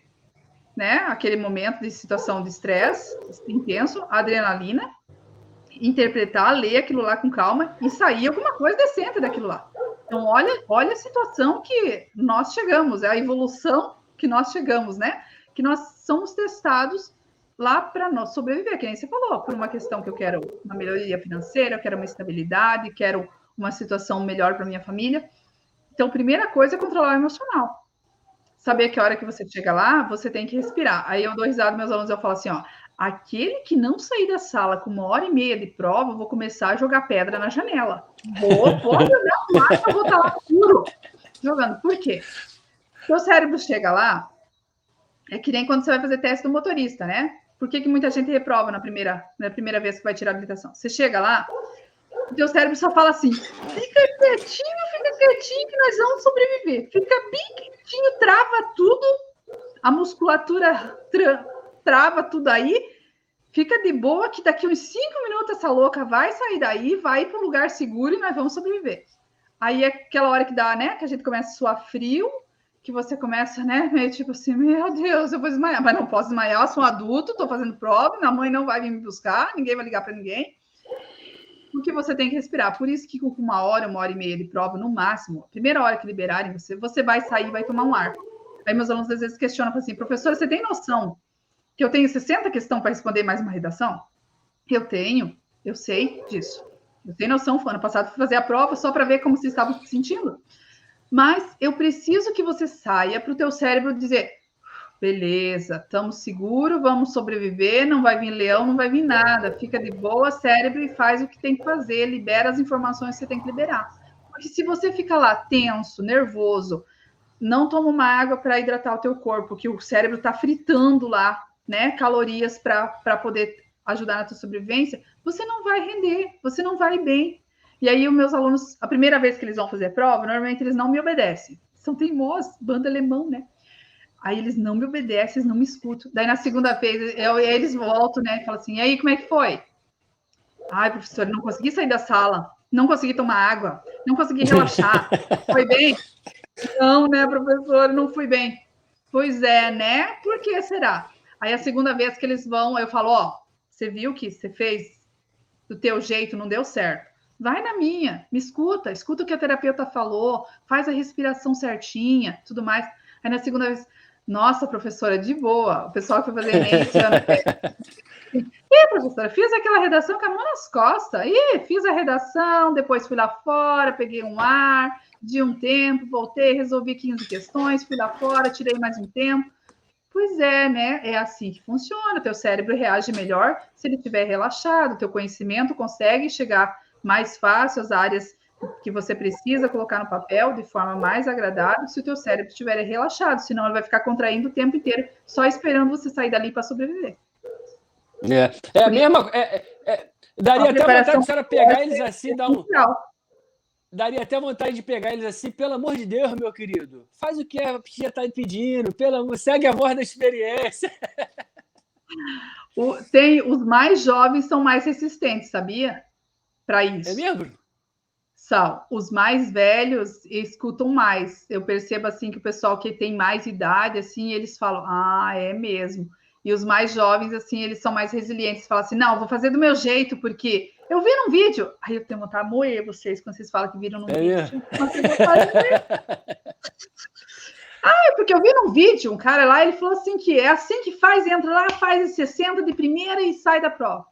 né? Aquele momento de situação de estresse intenso, adrenalina, interpretar, ler aquilo lá com calma e sair alguma coisa decente daquilo lá. Então, olha a situação que nós chegamos, é a evolução que nós chegamos, né? Que nós somos testados lá para nós sobreviver, que nem você falou, por uma questão que eu quero uma melhoria financeira, eu quero uma estabilidade, quero uma situação melhor para minha família. Então, primeira coisa é controlar o emocional. Saber que a hora que você chega lá, você tem que respirar. Aí eu dou risada, meus alunos, eu falo assim, ó, aquele que não sair da sala com 1h30 de prova, eu vou começar a jogar pedra na janela. Pode olhar o mar, eu vou estar lá puro jogando. Por quê? Seu cérebro chega lá, é que nem quando você vai fazer teste do motorista, né? Por que muita gente reprova na primeira vez que vai tirar a habilitação? Você chega lá, o teu cérebro só fala assim, fica quietinho que nós vamos sobreviver. Fica bem quietinho, trava tudo, a musculatura trava tudo aí, fica de boa que daqui uns 5 minutos essa louca vai sair daí, vai para um lugar seguro e nós vamos sobreviver. Aí é aquela hora que dá, né, que a gente começa a suar frio, que você começa, né, meio tipo assim, meu Deus, eu vou desmaiar, mas não posso desmaiar, eu sou um adulto, tô fazendo prova, minha mãe não vai vir me buscar, ninguém vai ligar para ninguém. Porque você tem que respirar. Por isso que com 1h30 de prova, no máximo, a primeira hora que liberarem você vai sair e vai tomar um ar. Aí meus alunos às vezes questionam assim, professora, você tem noção que eu tenho 60 questões para responder mais uma redação? Eu tenho, eu sei disso. Eu tenho noção, ano passado fui fazer a prova só para ver como vocês estavam se sentindo. Mas eu preciso que você saia para o teu cérebro dizer, beleza, estamos seguros, vamos sobreviver, não vai vir leão, não vai vir nada, fica de boa, cérebro, e faz o que tem que fazer, libera as informações que você tem que liberar. Porque se você fica lá tenso, nervoso, não toma uma água para hidratar o teu corpo, que o cérebro está fritando lá, né, calorias para poder ajudar na tua sobrevivência, você não vai render, você não vai bem. E aí os meus alunos, a primeira vez que eles vão fazer prova, normalmente eles não me obedecem. São teimosos, bando alemão, né? Aí eles não me obedecem, eles não me escutam. Daí na segunda vez, eles voltam, né? E falam assim, e aí, como é que foi? Ai, professor, não consegui sair da sala, não consegui tomar água, não consegui relaxar. Foi bem? Não, né, professor, não fui bem. Pois é, né? Por que será? Aí a segunda vez que eles vão, eu falo, ó, você viu que você fez do teu jeito, não deu certo. Vai na minha, me escuta o que a terapeuta falou, faz a respiração certinha, tudo mais. Aí na segunda vez, nossa, professora, de boa. O pessoal que foi fazer Enem esse ano. E, professora, fiz aquela redação com a mão nas costas. E fiz a redação, depois fui lá fora, peguei um ar, de um tempo, voltei, resolvi 15 questões, fui lá fora, tirei mais um tempo. Pois é, né? É assim que funciona. O teu cérebro reage melhor se ele estiver relaxado. O teu conhecimento consegue chegar mais fácil às áreas que você precisa colocar no papel de forma mais agradável se o teu cérebro estiver relaxado, senão ele vai ficar contraindo o tempo inteiro, só esperando você sair dali para sobreviver. É a mesma... daria até vontade de você pegar eles assim, dar um... daria até vontade de pegar eles assim, pelo amor de Deus, meu querido, faz o que a tia está pedindo, segue a voz da experiência. Os mais jovens são mais resistentes, sabia? Para isso. É mesmo? São. Os mais velhos escutam mais. Eu percebo assim que o pessoal que tem mais idade, assim, eles falam, é mesmo. E os mais jovens, assim, eles são mais resilientes. Falam assim, não, vou fazer do meu jeito, porque eu vi num vídeo. Aí eu tenho vontade de moer vocês quando vocês falam que viram num vídeo. Porque eu vi num vídeo, um cara lá, ele falou assim que é assim que faz, entra lá, faz 60 de primeira e sai da prova.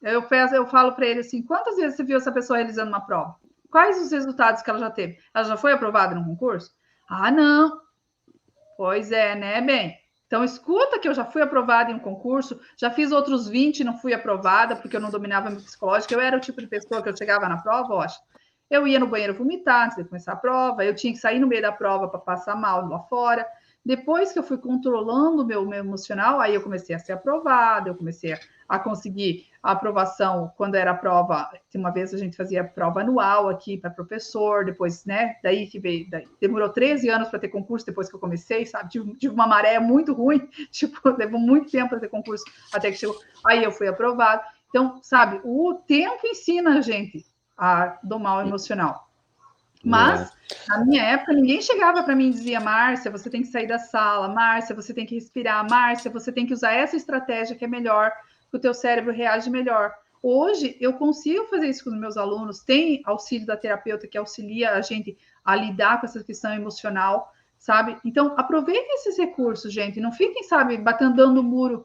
Eu falo para ele assim, quantas vezes você viu essa pessoa realizando uma prova? Quais os resultados que ela já teve? Ela já foi aprovada no concurso? Não. Pois é, né, bem? Então, escuta que eu já fui aprovada em um concurso, já fiz outros 20 e não fui aprovada, porque eu não dominava meu psicológico. Eu era o tipo de pessoa que eu chegava na prova, eu ia no banheiro vomitar antes de começar a prova, eu tinha que sair no meio da prova para passar mal lá fora. Depois que eu fui controlando o meu emocional, aí eu comecei a ser aprovada, eu comecei a conseguir a aprovação quando era prova. Uma vez a gente fazia prova anual aqui para professor, depois, né? Daí que veio, demorou 13 anos para ter concurso depois que eu comecei, sabe? Tive uma maré muito ruim, levou muito tempo para ter concurso até que chegou. Aí eu fui aprovada. Então, sabe, o tempo ensina a gente a domar o emocional. Mas, na minha época, ninguém chegava para mim e dizia, Márcia, você tem que sair da sala, Márcia, você tem que respirar, Márcia, você tem que usar essa estratégia que é melhor, que o teu cérebro reage melhor. Hoje, eu consigo fazer isso com os meus alunos, tem auxílio da terapeuta que auxilia a gente a lidar com essa questão emocional, sabe? Então, aproveitem esses recursos, gente, não fiquem, sabe, dando muro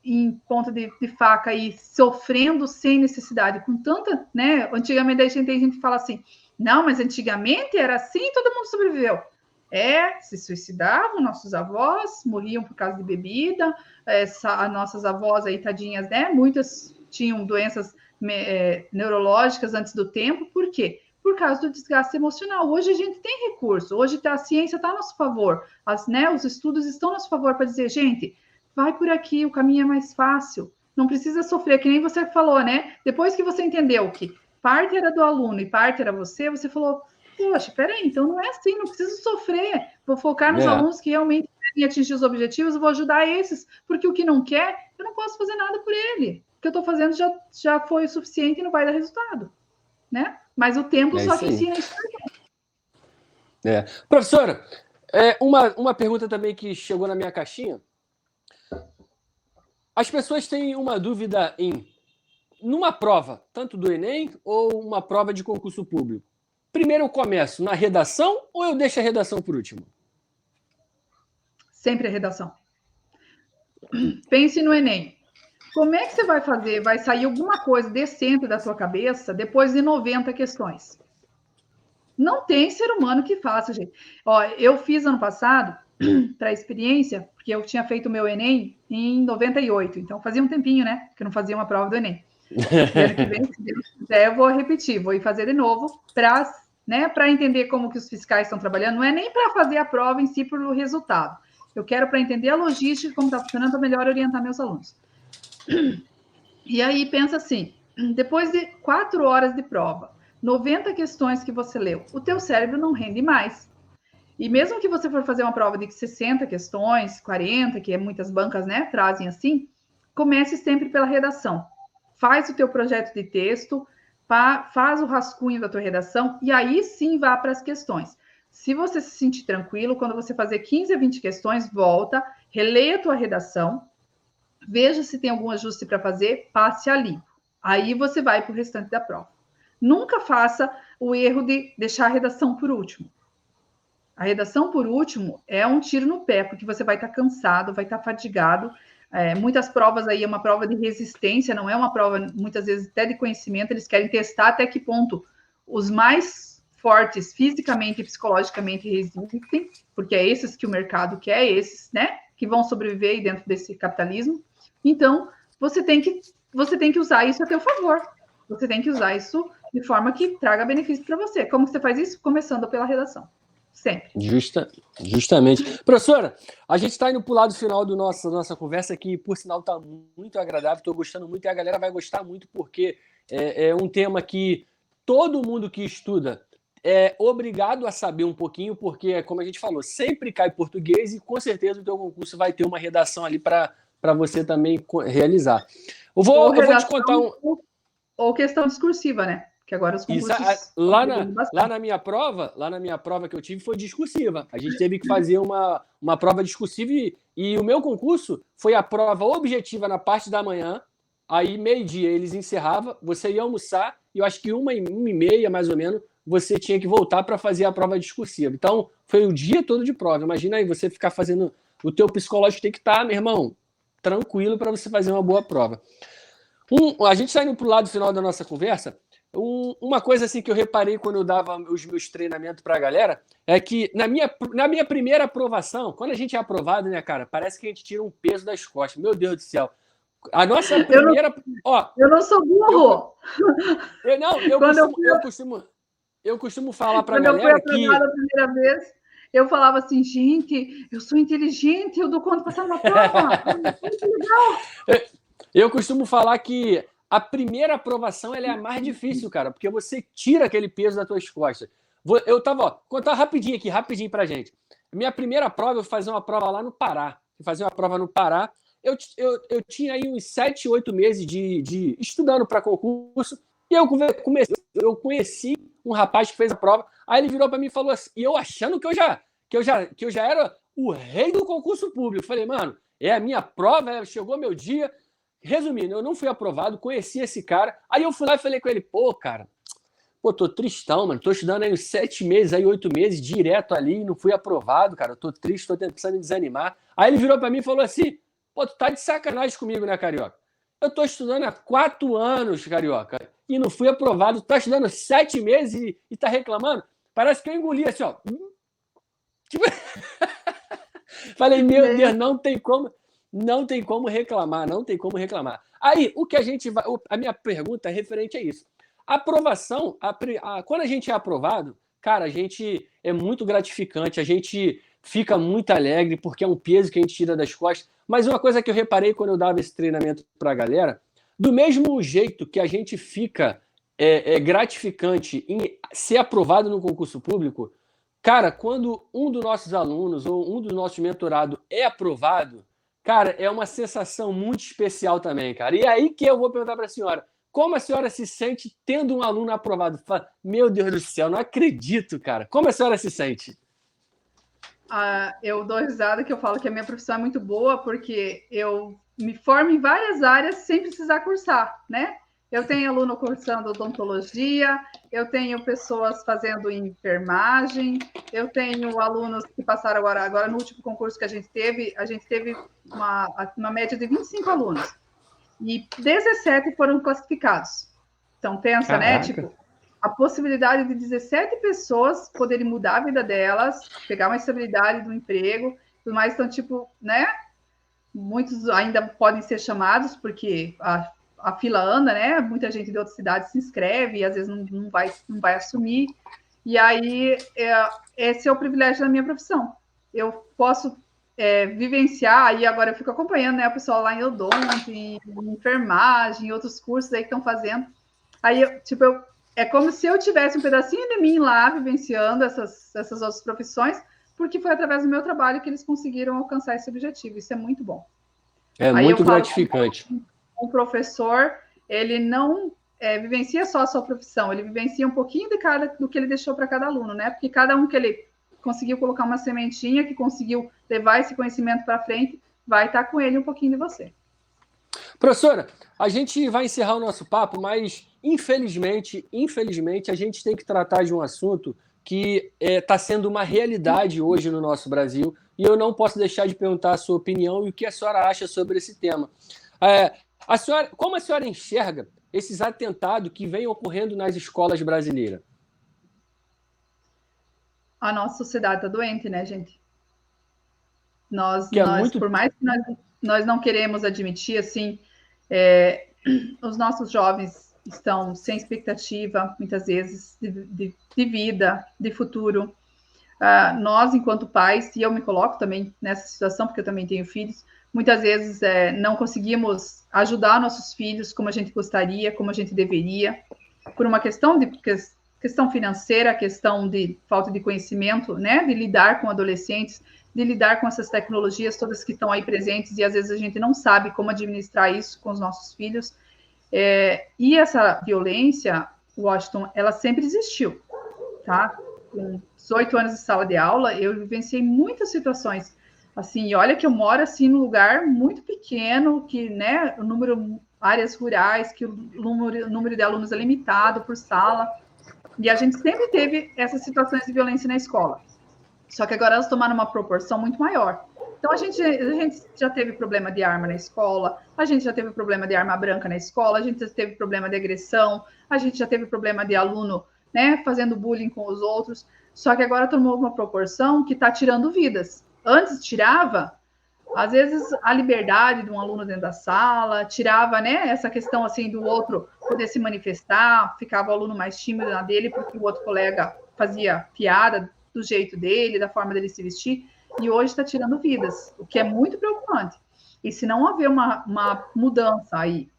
em ponta de faca e sofrendo sem necessidade, com tanta, né? Antigamente a gente fala assim, não, mas antigamente era assim e todo mundo sobreviveu. Se suicidavam, nossos avós morriam por causa de bebida, as nossas avós aí, tadinhas, né? Muitas tinham doenças neurológicas antes do tempo, por quê? Por causa do desgaste emocional. Hoje a gente tem recurso, hoje a ciência está a nosso favor, os estudos estão a nosso favor para dizer, gente, vai por aqui, o caminho é mais fácil, não precisa sofrer, que nem você falou, né? Depois que você entendeu que parte era do aluno e parte era você falou, poxa, peraí, então não é assim, não preciso sofrer, vou focar nos alunos que realmente querem atingir os objetivos, vou ajudar esses, porque o que não quer, eu não posso fazer nada por ele, o que eu estou fazendo já foi o suficiente e não vai dar resultado, né? Mas o tempo só que ensina isso. Professora, uma pergunta também que chegou na minha caixinha, as pessoas têm uma dúvida numa prova, tanto do Enem ou uma prova de concurso público. Primeiro eu começo na redação ou eu deixo a redação por último? Sempre a redação. Pense no Enem. Como é que você vai fazer? Vai sair alguma coisa decente da sua cabeça depois de 90 questões? Não tem ser humano que faça, gente. Eu fiz ano passado, para a experiência, porque eu tinha feito o meu Enem em 98, então fazia um tempinho, né, que eu não fazia uma prova do Enem. E ano que vem, se Deus quiser, eu vou repetir, vou ir fazer de novo para entender como que os fiscais estão trabalhando. Não é nem para fazer a prova em si por o resultado. Eu quero para entender a logística, como está funcionando, para melhor orientar meus alunos. E aí, pensa assim, depois de 4 horas de prova, 90 questões que você leu, o teu cérebro não rende mais. E mesmo que você for fazer uma prova de 60 questões, 40, que muitas bancas, né, trazem assim, comece sempre pela redação. Faz o teu projeto de texto, faz o rascunho da tua redação e aí sim vá para as questões. Se você se sentir tranquilo, quando você fazer 15 a 20 questões, volta, releia a tua redação, veja se tem algum ajuste para fazer, passe a limpo. Aí você vai para o restante da prova. Nunca faça o erro de deixar a redação por último. A redação, por último, é um tiro no pé, porque você vai estar cansado, vai estar fadigado. Muitas provas aí é uma prova de resistência, não é uma prova, muitas vezes, até de conhecimento. Eles querem testar até que ponto os mais fortes, fisicamente e psicologicamente, resistem, porque é esses que o mercado quer, esses, né, que vão sobreviver aí dentro desse capitalismo. Então, você tem que usar isso a teu favor. Você tem que usar isso de forma que traga benefício para você. Como que você faz isso? Começando pela redação. Sempre. Justamente. Professora, a gente está indo para o lado final da nossa conversa, que, por sinal, está muito agradável, estou gostando muito, e a galera vai gostar muito, porque é um tema que todo mundo que estuda é obrigado a saber um pouquinho, porque, como a gente falou, sempre cai português e com certeza o teu concurso vai ter uma redação ali para você também realizar. Eu vou te contar um... Ou questão discursiva, né? Que agora os concursos... Lá na minha prova que eu tive foi discursiva. A gente teve que fazer uma prova discursiva e o meu concurso foi a prova objetiva na parte da manhã, aí meio-dia eles encerravam, você ia almoçar e eu acho que 1h30, mais ou menos, você tinha que voltar para fazer a prova discursiva. Então, foi o dia todo de prova. Imagina aí, você ficar fazendo... O teu psicológico tem que estar, meu irmão, tranquilo para você fazer uma boa prova. A gente saindo para o lado final da nossa conversa, uma coisa assim que eu reparei quando eu dava os meus treinamentos para a galera é que na minha primeira aprovação, quando a gente é aprovado, né, cara, parece que a gente tira um peso das costas. Meu Deus do céu. A nossa primeira... Eu não sou burro. Eu costumo falar para a galera que... Quando eu fui aprovada a primeira vez, eu falava assim, gente, eu sou inteligente, eu dou conta de passar numa prova. Muito legal. Eu costumo falar que a primeira aprovação ela é a mais difícil, cara, porque você tira aquele peso das tuas costas. Eu tava, contar rapidinho pra gente. Minha primeira prova, eu fazia uma prova lá no Pará. Eu tinha aí uns 7, 8 meses de estudando para concurso, e eu conheci um rapaz que fez a prova, aí ele virou para mim e falou assim, e eu achando que eu já era o rei do concurso público. Eu falei, mano, é a minha prova, chegou meu dia. Resumindo, eu não fui aprovado, conheci esse cara, aí eu fui lá e falei com ele, tô tristão, mano, tô estudando aí uns 7 meses, aí 8 meses, direto ali, não fui aprovado, cara, eu tô triste, tô pensando em desanimar. Aí ele virou pra mim e falou assim, tu tá de sacanagem comigo, né, Carioca? Eu tô estudando há 4 anos, Carioca, e não fui aprovado, tu tá estudando 7 meses e tá reclamando? Parece que eu engoli assim, ó. Tipo... Falei, meu Deus, não tem como reclamar. Aí, o que a minha pergunta é referente a isso. A aprovação, quando a gente é aprovado, cara, a gente é muito gratificante, a gente fica muito alegre, porque é um peso que a gente tira das costas. Mas uma coisa que eu reparei quando eu dava esse treinamento para a galera, do mesmo jeito que a gente fica gratificante em ser aprovado no concurso público, cara, quando um dos nossos alunos ou um dos nossos mentorados é aprovado, cara, é uma sensação muito especial também, cara. E aí que eu vou perguntar para a senhora, como a senhora se sente tendo um aluno aprovado? Meu Deus do céu, não acredito, cara. Como a senhora se sente? Eu dou risada que eu falo que a minha profissão é muito boa, porque eu me formo em várias áreas sem precisar cursar, né? Eu tenho aluno cursando odontologia, eu tenho pessoas fazendo enfermagem, eu tenho alunos que passaram agora no último concurso que a gente teve uma média de 25 alunos, e 17 foram classificados. Então, pensa, caraca, né? Tipo, a possibilidade de 17 pessoas poderem mudar a vida delas, pegar uma estabilidade do emprego, tudo mais. Então, tipo, né? Muitos ainda podem ser chamados, porque a fila anda, né? Muita gente de outras cidades se inscreve e às vezes não vai assumir. E aí, esse é o privilégio da minha profissão. Eu posso vivenciar, e agora eu fico acompanhando, né? O pessoal lá em odonto, em enfermagem, outros cursos aí que estão fazendo. Aí, é como se eu tivesse um pedacinho de mim lá, vivenciando essas outras profissões, porque foi através do meu trabalho que eles conseguiram alcançar esse objetivo. Isso é muito bom. É aí muito gratificante. Um professor, ele não vivencia só a sua profissão, ele vivencia um pouquinho do que ele deixou para cada aluno, né? Porque cada um que ele conseguiu colocar uma sementinha, que conseguiu levar esse conhecimento para frente, vai estar com ele um pouquinho de você. Professora, a gente vai encerrar o nosso papo, mas infelizmente, a gente tem que tratar de um assunto que está sendo uma realidade hoje no nosso Brasil, e eu não posso deixar de perguntar a sua opinião e o que a senhora acha sobre esse tema. Como a senhora enxerga esses atentados que vêm ocorrendo nas escolas brasileiras? A nossa sociedade está doente, né, gente? Por mais que nós não queremos admitir, assim, os nossos jovens estão sem expectativa, muitas vezes, de vida, de futuro. Nós, enquanto pais, e eu me coloco também nessa situação, porque eu também tenho filhos, muitas vezes não conseguimos ajudar nossos filhos como a gente gostaria, como a gente deveria, por uma questão questão financeira, questão de falta de conhecimento, né, de lidar com adolescentes, de lidar com essas tecnologias todas que estão aí presentes e às vezes a gente não sabe como administrar isso com os nossos filhos. E essa violência, Washington, ela sempre existiu, tá? Com 18 anos de sala de aula, eu vivenciei muitas situações assim, e olha que eu moro assim num lugar muito pequeno, que, né, o número, áreas rurais, que o número de alunos é limitado por sala, e a gente sempre teve essas situações de violência na escola. Só que agora elas tomaram uma proporção muito maior. Então, a gente já teve problema de arma na escola, a gente já teve problema de arma branca na escola, a gente já teve problema de agressão, a gente já teve problema de aluno, né, fazendo bullying com os outros. Só que agora tomou uma proporção que está tirando vidas. Antes tirava, às vezes, a liberdade de um aluno dentro da sala, tirava, né, essa questão assim do outro poder se manifestar, ficava o aluno mais tímido na dele, porque o outro colega fazia piada do jeito dele, da forma dele se vestir, e hoje está tirando vidas, o que é muito preocupante. E se não haver uma mudança aí,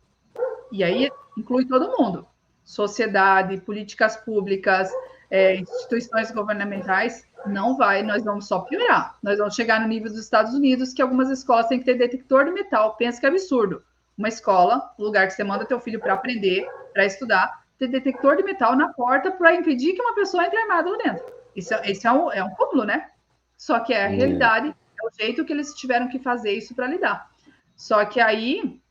e aí inclui todo mundo, sociedade, políticas públicas, instituições governamentais, não vai, nós vamos só piorar. Nós vamos chegar no nível dos Estados Unidos, que algumas escolas têm que ter detector de metal. Pensa que é absurdo. Uma escola, o lugar que você manda teu filho para aprender, para estudar, ter detector de metal na porta para impedir que uma pessoa entre armada lá dentro. Isso é um cúmulo, né? Só que é a realidade, é o jeito que eles tiveram que fazer isso para lidar. Só que aí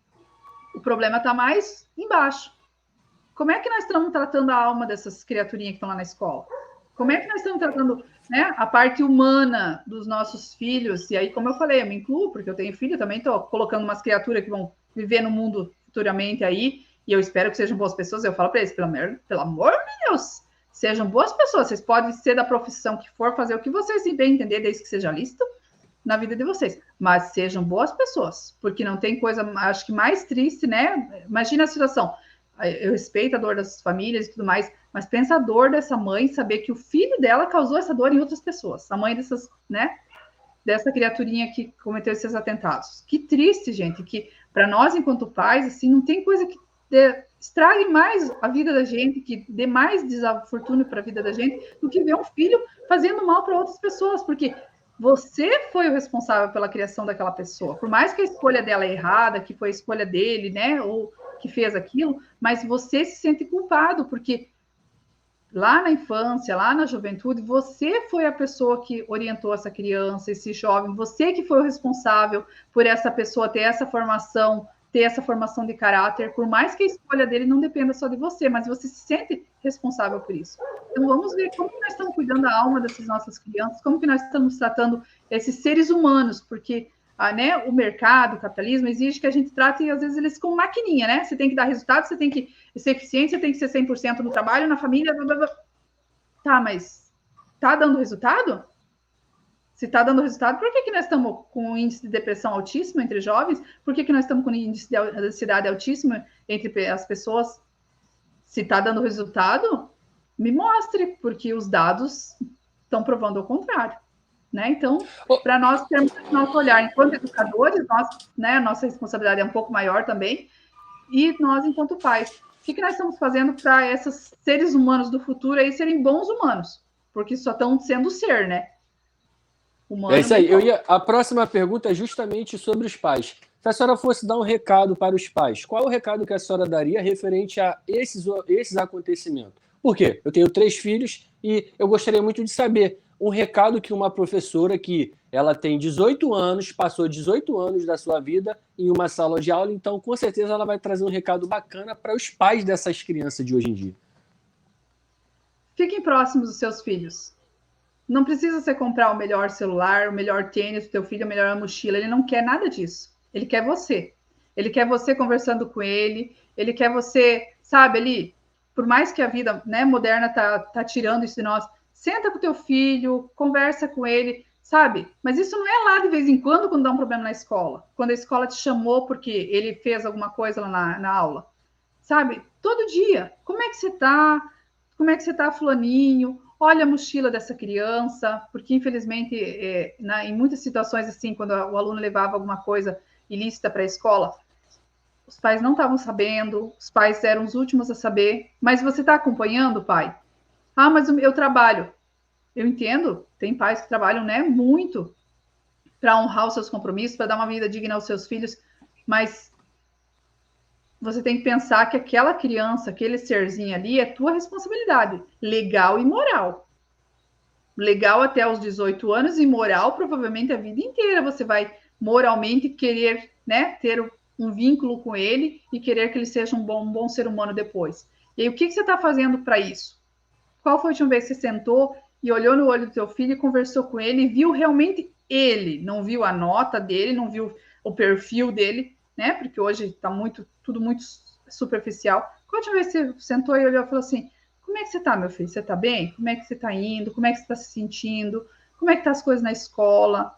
o problema está mais embaixo. Como é que nós estamos tratando a alma dessas criaturinhas que estão lá na escola? Como é que nós estamos tratando, né, a parte humana dos nossos filhos? E aí, como eu falei, eu me incluo, porque eu tenho filho, também estou colocando umas criaturas que vão viver no mundo futuramente aí, e eu espero que sejam boas pessoas. Eu falo para eles, pelo amor de Deus, sejam boas pessoas. Vocês podem ser da profissão que for, fazer o que vocês bem entender, desde que seja lícito na vida de vocês. Mas sejam boas pessoas, porque não tem coisa, acho que mais triste, né? Imagina a situação. Eu respeito a dor das famílias e tudo mais, mas pensa a dor dessa mãe saber que o filho dela causou essa dor em outras pessoas. A mãe dessas, né? Dessa criaturinha que cometeu esses atentados. Que triste, gente, que para nós, enquanto pais, assim, não tem coisa que estrague mais a vida da gente, que dê mais desafortuna para a vida da gente, do que ver um filho fazendo mal para outras pessoas, porque você foi o responsável pela criação daquela pessoa. Por mais que a escolha dela é errada, que foi a escolha dele, né, ou que fez aquilo, mas você se sente culpado, porque lá na infância, lá na juventude, você foi a pessoa que orientou essa criança, esse jovem, você que foi o responsável por essa pessoa ter essa formação de caráter, por mais que a escolha dele não dependa só de você, mas você se sente responsável por isso. Então vamos ver como nós estamos cuidando da alma dessas nossas crianças, como que nós estamos tratando esses seres humanos, porque né, o mercado, o capitalismo exige que a gente trate, às vezes, eles como maquininha, né? Você tem que dar resultado, você tem que ser eficiente, você tem que ser 100% no trabalho, na família, blá, blá, blá. Tá, mas tá dando resultado? Se está dando resultado, por que nós estamos com um índice de depressão altíssimo entre jovens? Por que nós estamos com um índice de ansiedade altíssimo entre as pessoas? Se está dando resultado, me mostre, porque os dados estão provando o contrário. Né? Então, para nós termos nosso olhar enquanto educadores, né, nossa responsabilidade é um pouco maior também, e nós, enquanto pais, o que nós estamos fazendo para esses seres humanos do futuro aí serem bons humanos? Porque só estão sendo ser, né? Humano, é isso aí. A próxima pergunta é justamente sobre os pais. Se a senhora fosse dar um recado para os pais, qual é o recado que a senhora daria referente a esses acontecimentos? Por quê? Eu tenho 3 filhos e eu gostaria muito de saber um recado que uma professora que ela tem 18 anos, passou 18 anos da sua vida em uma sala de aula, então com certeza ela vai trazer um recado bacana para os pais dessas crianças de hoje em dia. Fiquem próximos dos seus filhos. Não precisa você comprar o melhor celular, o melhor tênis do teu filho, a melhor mochila. Ele não quer nada disso. Ele quer você. Ele quer você conversando com ele. Ele quer você, sabe, ali, por mais que a vida, né, moderna tá tirando isso de nós, senta com o teu filho, conversa com ele, sabe? Mas isso não é lá de vez em quando dá um problema na escola. Quando a escola te chamou porque ele fez alguma coisa lá na aula. Sabe? Todo dia. Como é que você tá? Como é que você tá, fulaninho? Olha a mochila dessa criança, porque infelizmente em muitas situações assim, quando o aluno levava alguma coisa ilícita para a escola, os pais não estavam sabendo, os pais eram os últimos a saber, mas você está acompanhando, pai? Ah, mas eu trabalho. Eu entendo, tem pais que trabalham, né, muito para honrar os seus compromissos, para dar uma vida digna aos seus filhos, mas você tem que pensar que aquela criança, aquele serzinho ali, é tua responsabilidade, legal e moral. Legal até os 18 anos e moral provavelmente a vida inteira você vai moralmente querer, né, ter um vínculo com ele e querer que ele seja um bom ser humano depois. E aí, o que você está fazendo para isso? Qual foi a última vez que você sentou e olhou no olho do teu filho e conversou com ele e viu realmente ele, não viu a nota dele, não viu o perfil dele, né? Porque hoje está tudo muito superficial. Qual a última vez que você sentou e olhou e falou assim: como é que você está, meu filho? Você está bem? Como é que você está indo? Como é que você está se sentindo? Como é que tá as coisas na escola?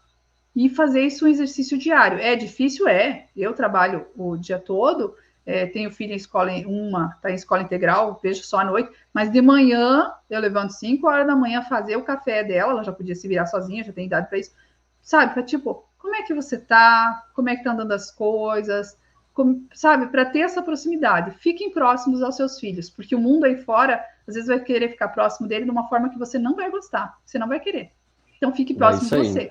E fazer isso um exercício diário. É difícil? É. Eu trabalho o dia todo, tenho filho em escola, está em escola integral, vejo só à noite, mas de manhã eu levanto 5 horas da manhã fazer o café dela, ela já podia se virar sozinha, já tem idade para isso, sabe? Para tipo, como é que você tá? Como é que tá andando as coisas? Sabe? Para ter essa proximidade. Fiquem próximos aos seus filhos, porque o mundo aí fora, às vezes, vai querer ficar próximo dele de uma forma que você não vai gostar, você não vai querer. Então, fique próximo de você.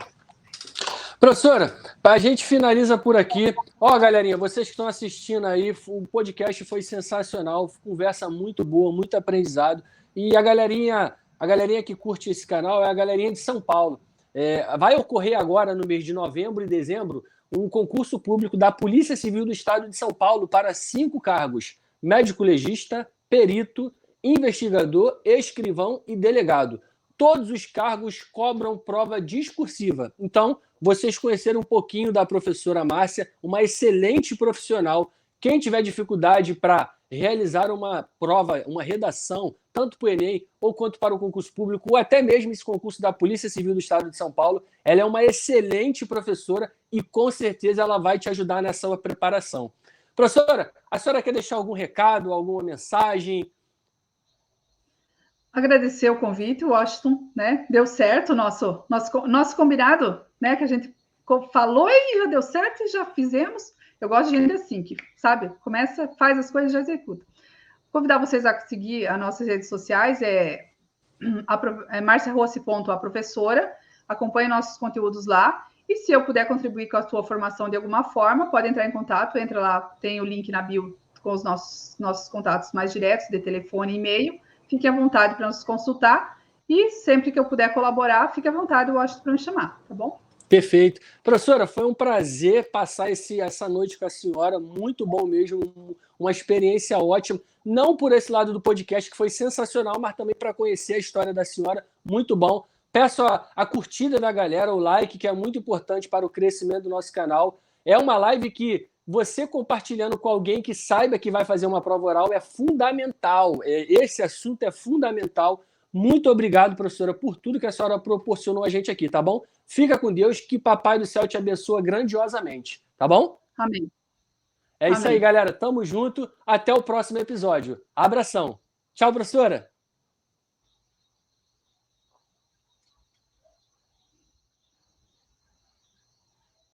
Professora, a gente finaliza por aqui. Ó, galerinha, vocês que estão assistindo aí, o podcast foi sensacional, conversa muito boa, muito aprendizado. E a galerinha que curte esse canal é a galerinha de São Paulo. Vai ocorrer agora, no mês de novembro e dezembro, um concurso público da Polícia Civil do Estado de São Paulo para 5 cargos: médico-legista, perito, investigador, escrivão e delegado. Todos os cargos cobram prova discursiva. Então, vocês conheceram um pouquinho da professora Márcia, uma excelente profissional. Quem tiver dificuldade para realizar uma prova, uma redação, tanto para o Enem ou quanto para o concurso público, ou até mesmo esse concurso da Polícia Civil do Estado de São Paulo, ela é uma excelente professora e com certeza ela vai te ajudar nessa preparação. Professora, a senhora quer deixar algum recado, alguma mensagem? Agradecer o convite, Washington, né? Deu certo o nosso combinado, né? Que a gente falou e já deu certo e já fizemos. Eu gosto de gente assim, que, sabe, começa, faz as coisas e já executa. Convidar vocês a seguir as nossas redes sociais, marciarossi.a professora, acompanhe nossos conteúdos lá, e se eu puder contribuir com a sua formação de alguma forma, pode entrar em contato, entra lá, tem o link na bio com os nossos contatos mais diretos, de telefone e e-mail. Fique à vontade para nos consultar, e sempre que eu puder colaborar, fique à vontade, eu acho, para me chamar, tá bom? Perfeito. Professora, foi um prazer passar essa noite com a senhora, muito bom mesmo, uma experiência ótima, não por esse lado do podcast, que foi sensacional, mas também para conhecer a história da senhora, muito bom. Peço a curtida da galera, o like, que é muito importante para o crescimento do nosso canal. É uma live que você compartilhando com alguém que saiba que vai fazer uma prova oral é fundamental. Esse assunto é fundamental. Muito obrigado, professora, por tudo que a senhora proporcionou a gente aqui, tá bom? Fica com Deus, que Papai do Céu te abençoe grandiosamente, tá bom? Amém. É isso aí, galera. Tamo junto. Até o próximo episódio. Abração. Tchau, professora.